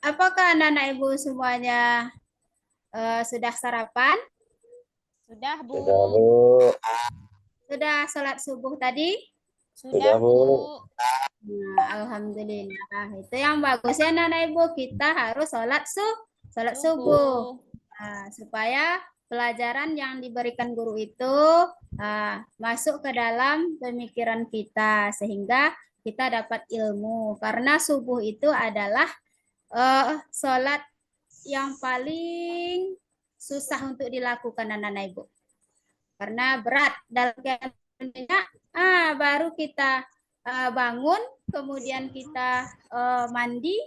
apakah anak-anak Ibu semuanya sudah sarapan? Sudah, Bu. Sudah, Bu. Sudah sholat subuh tadi? Sudah, Bu. Nah, alhamdulillah. Itu yang bagus ya anak-anak Ibu. Kita harus sholat subuh. Nah, supaya pelajaran yang diberikan guru itu masuk ke dalam pemikiran kita sehingga kita dapat ilmu. Karena subuh itu adalah sholat yang paling susah untuk dilakukan anak-anak Ibu. Karena berat dalam keadaannya, baru kita bangun, kemudian kita mandi,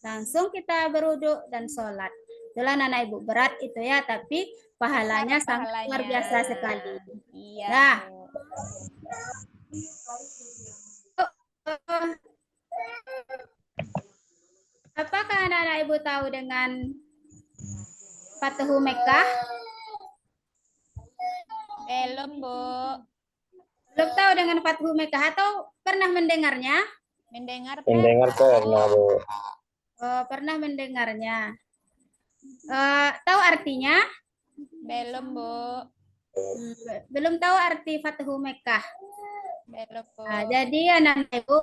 langsung kita berwudu dan sholat. Itulah anak Ibu, berat itu ya, tapi pahalanya sangat luar biasa sekali. Iya. Nah, apakah anak-anak Ibu tahu dengan Fathu Mekkah? Belum, Bu. Belum tahu dengan Fathu Mekkah atau pernah mendengarnya? Mendengar pernah, Bu. Pernah mendengarnya. Tahu artinya? Belum, Bu. Belum tahu arti Fathu Mekkah. Belum, Bu. Nah, jadi anak-anak Ibu,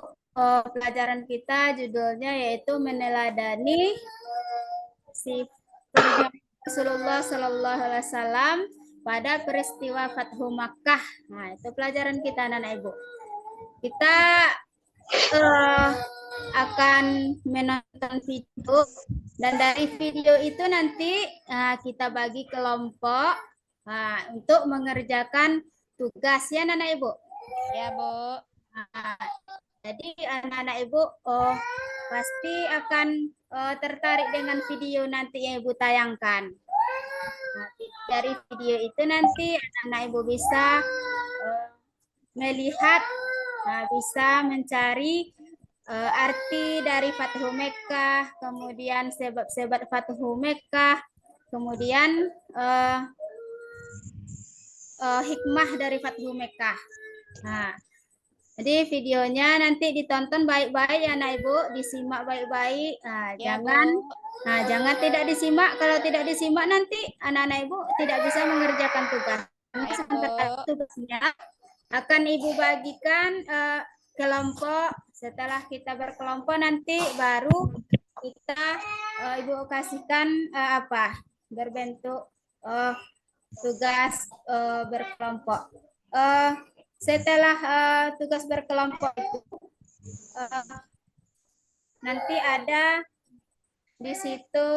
pelajaran kita judulnya yaitu meneladani si Rasulullah Shallallahu Alaihi Wasallam pada peristiwa Fathu Makkah. Nah, itu pelajaran kita anak-anak Ibu. Kita akan menonton video dan dari video itu nanti kita bagi kelompok untuk mengerjakan tugas ya anak-anak Ibu. Ya, Bu. Jadi anak-anak Ibu pasti akan tertarik dengan video nanti yang Ibu tayangkan. Nah, dari video itu nanti anak-anak Ibu bisa melihat, bisa mencari arti dari Fathu Mekkah, kemudian sebab-sebab Fathu Mekkah, kemudian hikmah dari Fathu Mekkah. Nah, jadi videonya nanti ditonton baik-baik ya anak Ibu, disimak baik-baik. Ya, Jangan tidak disimak. Kalau tidak disimak nanti anak-anak Ibu tidak bisa mengerjakan tugas. Tugasnya akan Ibu bagikan kelompok. Setelah kita berkelompok nanti baru kita Ibu kasihkan berbentuk tugas berkelompok. Setelah tugas berkelompok itu nanti ada di situ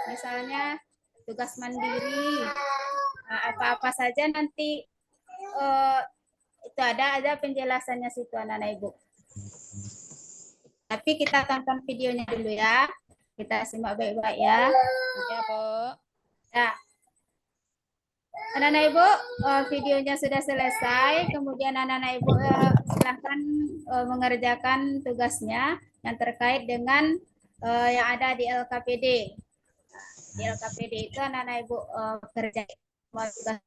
misalnya tugas mandiri, apa-apa saja nanti itu ada penjelasannya situ anak-anak Ibu. Tapi kita tonton videonya dulu ya. Kita simak baik-baik ya. Ya, Bu. Ya. Anak-anak Ibu, videonya sudah selesai. Kemudian anak-anak Ibu silahkan mengerjakan tugasnya yang terkait dengan yang ada di LKPD. Di LKPD itu anak-anak Ibu kerja tugasnya.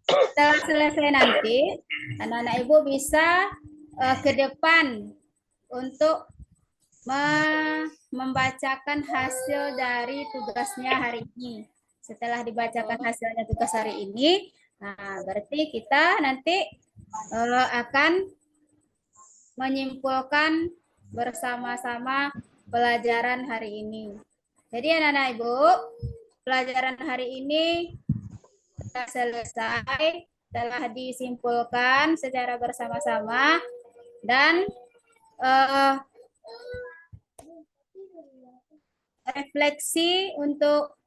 Setelah selesai nanti, anak-anak Ibu bisa ke depan untuk membacakan hasil dari tugasnya hari ini. Setelah dibacakan hasilnya tugas hari ini, berarti kita nanti akan menyimpulkan bersama-sama pelajaran hari ini. Jadi anak-anak Ibu, pelajaran hari ini sudah selesai, telah disimpulkan secara bersama-sama dan refleksi untuk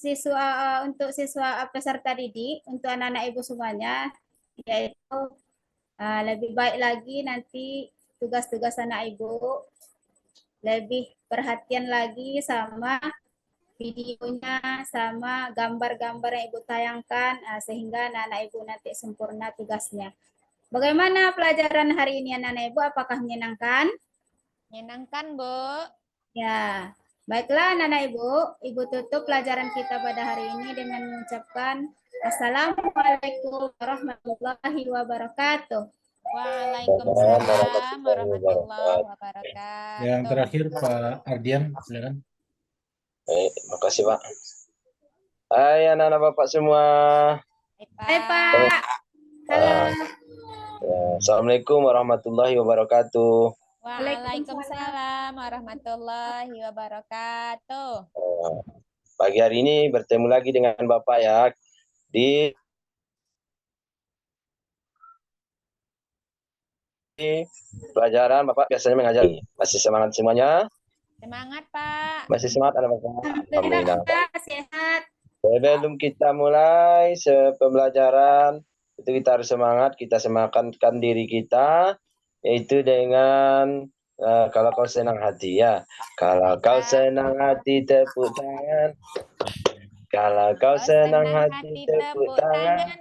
siswa peserta didik, untuk anak-anak Ibu semuanya, yaitu lebih baik lagi nanti tugas-tugas anak Ibu lebih perhatian lagi sama videonya, sama gambar-gambar yang Ibu tayangkan, sehingga anak-anak Ibu nanti sempurna tugasnya. Bagaimana pelajaran hari ini anak-anak Ibu? Apakah menyenangkan? Menyenangkan, Bu. Ya. Baiklah anak-anak Ibu, Ibu tutup pelajaran kita pada hari ini dengan mengucapkan Assalamualaikum warahmatullahi wabarakatuh. Waalaikumsalam warahmatullahi wabarakatuh. Yang terakhir Pak Ardian, silakan. Baik, makasih Pak. Hai anak-anak Bapak semua. Hai Pak. Halo. Ya, Assalamualaikum warahmatullahi wabarakatuh. Waalaikumsalam warahmatullahi wabarakatuh. Pagi hari ini bertemu lagi dengan Bapak ya di pelajaran Bapak biasanya mengajar. Masih semangat semuanya? Semangat Pak. Masih semangat anak-anak? Alhamdulillah Pak, sehat. Sebelum kita mulai pembelajaran, itu kita harus semangat, kita semangatkan diri kita, yaitu dengan kalau kau senang hati ya. Kalau kau senang hati tepuk tangan. Kalau kau senang hati tepuk tangan.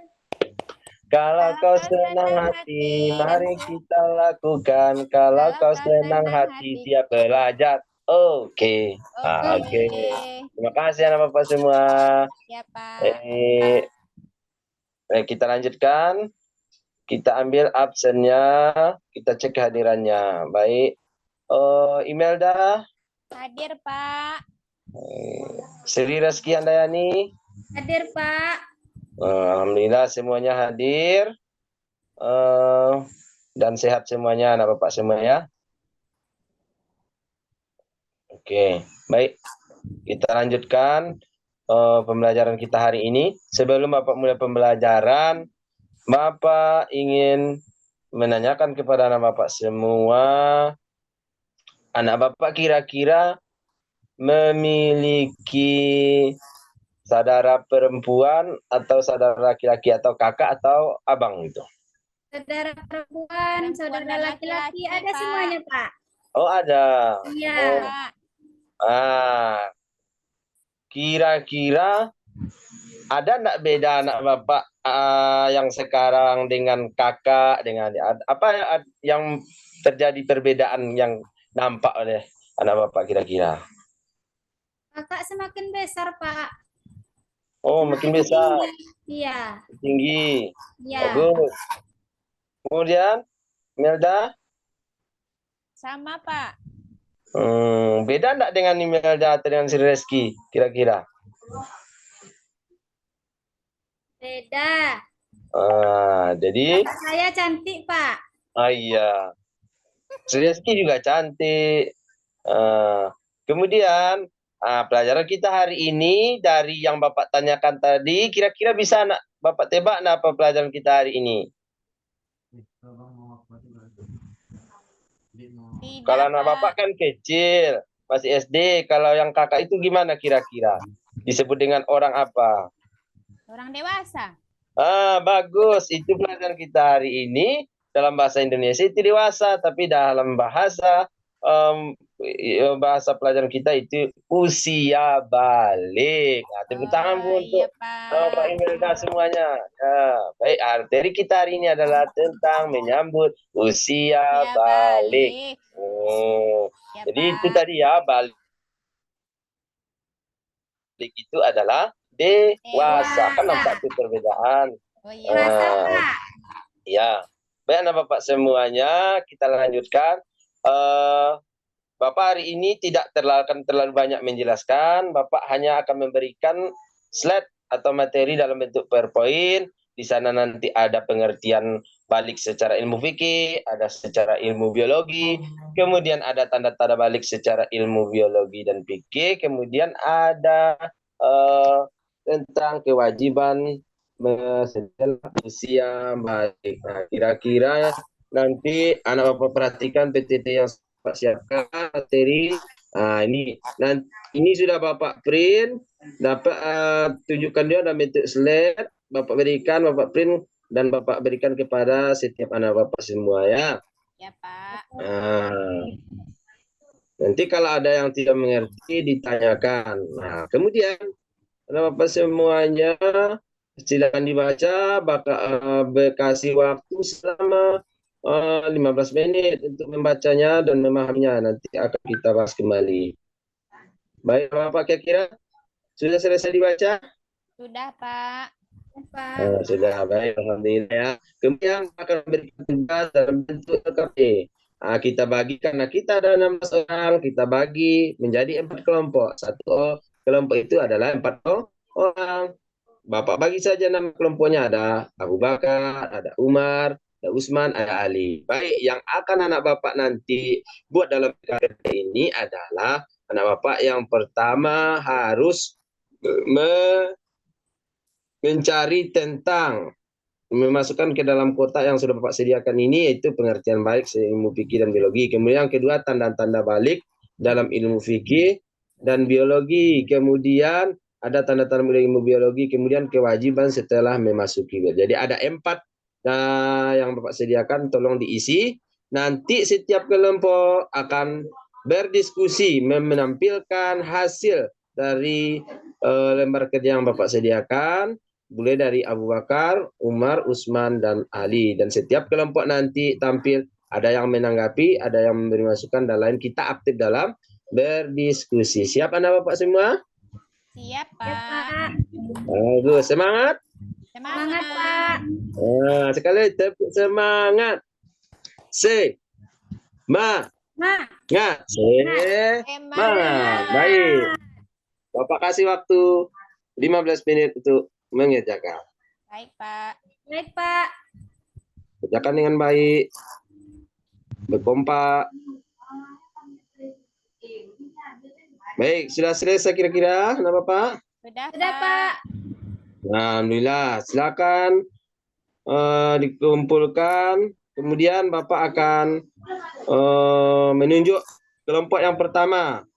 Kalau kau senang hati, mari kita lakukan. Kalau kau senang hati, siap belajar. Oke. Oke. Terima kasih anak Bapak semua. Ya Pak. Kita lanjutkan. Kita ambil absennya, kita cek kehadirannya. Baik. Imelda. Hadir Pak. Sri Reski Handayani. Hadir Pak. Alhamdulillah semuanya hadir. Dan sehat semuanya anak Bapak semua ya. Oke, baik. Kita lanjutkan pembelajaran kita hari ini. Sebelum Bapak mulai pembelajaran, Bapak ingin menanyakan kepada anak Bapak semua, anak Bapak kira-kira memiliki saudara perempuan atau saudara laki-laki atau kakak atau abang itu? Saudara perempuan, saudara laki-laki, ada Pak. semuanya Pak. Oh ada. Iya. Kira-kira ada enggak beda anak Bapak yang sekarang dengan kakak, dengan apa yang terjadi perbedaan yang nampak oleh anak Bapak kira-kira? Kakak semakin besar Pak. Oh, makin besar. Iya. Tinggi. Iya. Bagus. Kemudian Imelda? Sama Pak. Beda enggak dengan Imelda atau dengan Sri Reski kira-kira? Beda. Jadi kakak saya cantik Pak. Iya. Sri Reski juga cantik. Kemudian pelajaran kita hari ini dari yang Bapak tanyakan tadi, kira-kira bisa anak Bapak tebak apa pelajaran kita hari ini? Tidak, Kalau anak Pak. Bapak kan kecil, masih SD. Kalau yang kakak itu gimana kira-kira? Disebut dengan orang apa? Orang dewasa. Bagus. Itu pelajaran kita hari ini. Dalam bahasa Indonesia itu dewasa, tapi dalam bahasa pelajaran kita itu usia balik. Nah, tepuk tangan Bu untuk Pak Imelda semuanya. Baik, materi kita hari ini adalah tentang menyambut usia balik. Ya, Jadi Pak. itu tadi ya, balik itu adalah dewasa. Kan nampak itu perbedaan. Oh iya. Pak. Ya. Baik anak Bapak semuanya, kita lanjutkan. Bapak hari ini tidak terlalu banyak menjelaskan. Bapak hanya akan memberikan slide atau materi dalam bentuk PowerPoint. Di sana nanti ada pengertian balik secara ilmu fikih, ada secara ilmu biologi, kemudian ada tanda-tanda balik secara ilmu biologi dan fikih, kemudian ada tentang kewajiban setelah usia balik. Nah, kira-kira nanti anak Bapak perhatikan PTT yang Bapak siapkan materi. Ini sudah Bapak print, dapat tunjukkan dia dalam bentuk slide, Bapak berikan, Bapak print dan Bapak berikan kepada setiap anak Bapak semua ya. Ya, Pak. Nanti kalau ada yang tidak mengerti ditanyakan. Nah, kemudian anak Bapak semuanya silakan dibaca, kasih waktu selama 15 menit untuk membacanya dan memahaminya. Nanti akan kita bahas kembali. Baik, Bapak kira-kira sudah selesai dibaca? Sudah, Pak. Pak. Sudah baik, alhamdulillah ya. Kemudian akan memberikan tugas dalam bentuk LKP. Kita bagi karena kita ada 16 orang, kita bagi menjadi 4 kelompok. Satu kelompok itu adalah 4 orang. Bapak bagi saja nama kelompoknya, ada Abu Bakar, ada Umar, ada Usman, ada Ali. Baik, yang akan anak Bapak nanti buat dalam KRT ini adalah anak Bapak yang pertama harus mencari tentang memasukkan ke dalam kotak yang sudah Bapak sediakan ini, yaitu pengertian balik ilmu fikih dan biologi. Kemudian yang kedua, tanda-tanda balik dalam ilmu fikih dan biologi. Kemudian ada tanda-tanda ilmu biologi, kemudian kewajiban setelah memasuki. Jadi ada 4 yang Bapak sediakan, tolong diisi. Nanti setiap kelompok akan berdiskusi menampilkan hasil dari lembar kerja yang Bapak sediakan, mulai dari Abu Bakar, Umar, Usman, dan Ali. Dan setiap kelompok nanti tampil, ada yang menanggapi, ada yang memberi masukan, dan lain. Kita aktif dalam berdiskusi. Siap Anda Bapak semua? Siap, Ya, Pak. Pak. Bagus, semangat. Semangat, Pak. Sekali tepuk semangat. Semangat. Semangat. Baik. Bapak kasih waktu 15 menit untuk mengerjakan. Baik, Pak. Baik, Pak. Kerjakan dengan baik, berkompak. Baik, sudah selesai kira-kira, nah Bapak? Sudah, Sudah, Pak. Nah, alhamdulillah, silakan dikumpulkan. Kemudian Bapak akan menunjuk kelompok yang pertama.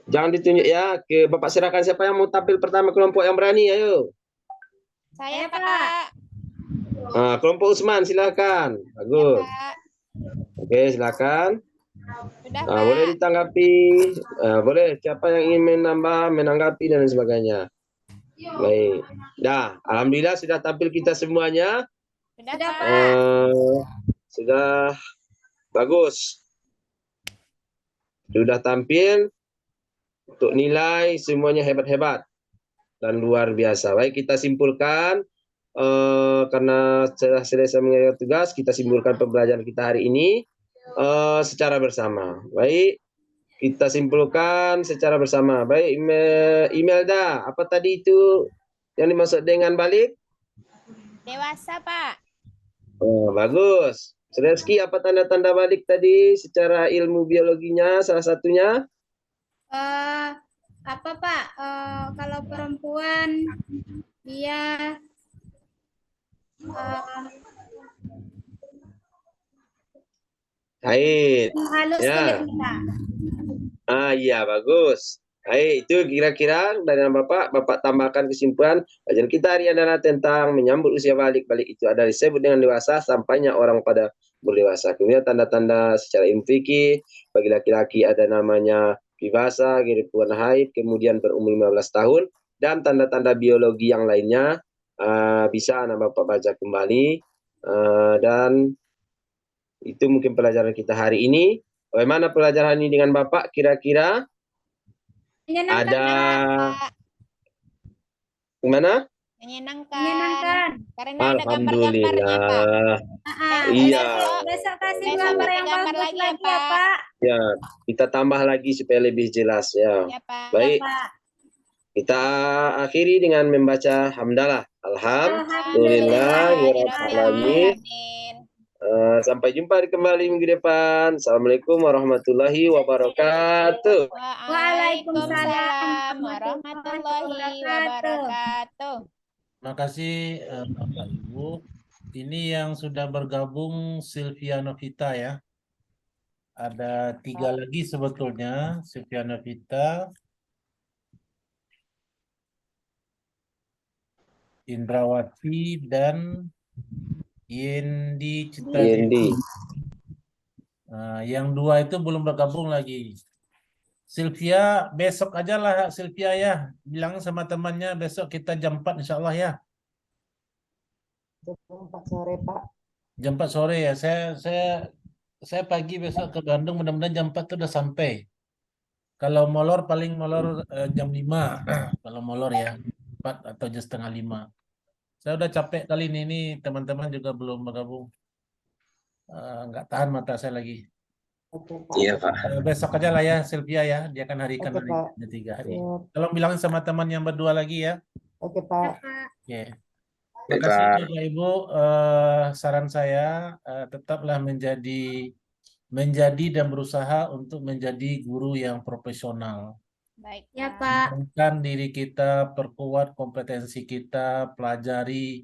Jangan ditunjuk ya, ke Bapak serahkan siapa yang mau tampil pertama, kelompok yang berani, ayo. Saya, Saya, Pak. Kelompok Usman, silakan. Bagus. Pak. Oke, silakan. Sudah, Pak. Boleh ditanggapi, boleh siapa yang ingin menanggapi dan lain sebagainya. Baik. Dah, alhamdulillah sudah tampil kita semuanya. Sudah, Sudah, Pak. Sudah bagus. Sudah tampil untuk nilai semuanya hebat-hebat dan luar biasa. Baik, kita simpulkan karena sudah selesai mengerjakan tugas, kita simpulkan pembelajaran kita hari ini secara bersama. Baik, kita simpulkan secara bersama. Baik, Imelda, apa tadi itu yang dimaksud dengan balik? Dewasa, Pak. Bagus. Reski, apa tanda-tanda balik tadi secara ilmu biologinya salah satunya? Apa, Pak? Kalau perempuan dia Haid. halus Ya. kulitnya. Iya, bagus. Baik, itu kira-kira dari Bapak tambahkan kesimpulan. Kajian kita hari ini adalah tentang menyambut usia balik. Balik itu ada disebut dengan dewasa, sampainya orang pada berdewasa. Kemudian tanda-tanda secara ilmu fikih, bagi laki-laki ada namanya dewasa, kiripuan haid, kemudian berumur 15 tahun, dan tanda-tanda biologi yang lainnya bisa anak Bapak baca kembali. Dan itu mungkin pelajaran kita hari ini. Bagaimana pelajaran ini dengan Bapak kira-kira? Menyenangkan, Ada Pak. gimana? Menyenangkan. Karena ada gambar-gambarnya, Pak. Alhamdulillah. Iya. Iya. Besok kasih Besok gambar kasih yang gambar bagus lagi ya, lagi ya, Pak. Pak. Ya, kita tambah lagi supaya lebih jelas ya. Ya, Pak. Baik, Pak. kita akhiri dengan membaca hamdalah. Alhamdulillah, ya Rabbal alamin. Sampai jumpa kembali minggu depan. Assalamualaikum warahmatullahi wabarakatuh. Waalaikumsalam warahmatullahi wabarakatuh. Terima kasih Bapak Ibu. Ini yang sudah bergabung Sylvia Novita ya. Ada 3 lagi sebetulnya, Sylvia Novita, Indrawati, dan Yendi Citra. Yendi. Yang 2 itu belum bergabung lagi. Sylvia, besok aja lah Sylvia ya. Bilang sama temannya besok kita jam 4 insya Allah ya. Jam 4 sore, Pak. Jam 4 sore ya. Saya pagi besok ke Bandung, mudah-mudahan jam 4 itu udah sampai. Kalau molor paling molor jam 5. Kalau molor ya 4 atau jam setengah 5. Saya udah capek kali ini teman-teman juga belum bergabung. Nggak tahan mata saya lagi. Oke, Pak. Iya, Pak. Besok aja lah ya Sylvia ya, dia kan hari Oke, kanan Pak. ada 3 hari. Siap. Tolong bilangin sama teman yang berdua lagi ya. Oke, Ya, Pak. Pak. Oke. Oke, Terima kasih Pak. Bapak Ibu. Saran saya tetaplah menjadi dan berusaha untuk menjadi guru yang profesional. Baik, Ya, Pak. Pak. Kembangkan diri kita, perkuat kompetensi kita, pelajari,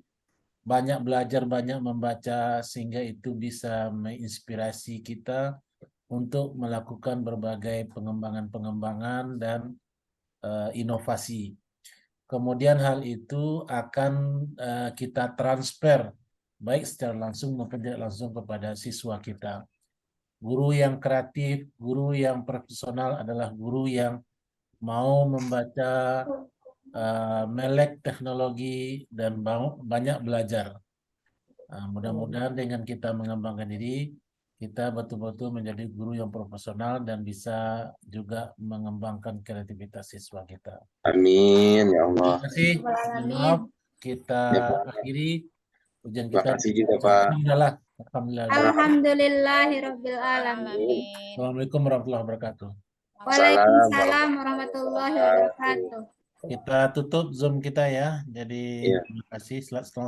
banyak belajar, banyak membaca, sehingga itu bisa menginspirasi kita untuk melakukan berbagai pengembangan-pengembangan dan inovasi. Kemudian hal itu akan kita transfer baik secara langsung maupun tidak langsung kepada siswa kita. Guru yang kreatif, guru yang profesional adalah guru yang mau membaca, melek teknologi, dan banyak belajar. Mudah-mudahan dengan kita mengembangkan diri, kita betul-betul menjadi guru yang profesional dan bisa juga mengembangkan kreativitas siswa kita. Amin, ya Allah. Terima kasih. Alamin. Maaf, kita Ya, Pak. akhiri ujian Terima kita. kasih juga, Pak. Alhamdulillah. Alhamdulillah. Alhamdulillahirabbil alamin. Alamin. Assalamualaikum warahmatullahi wabarakatuh. Waalaikumsalam warahmatullahi wabarakatuh. Kita tutup Zoom kita ya. Jadi Iya. terima kasih. Selamat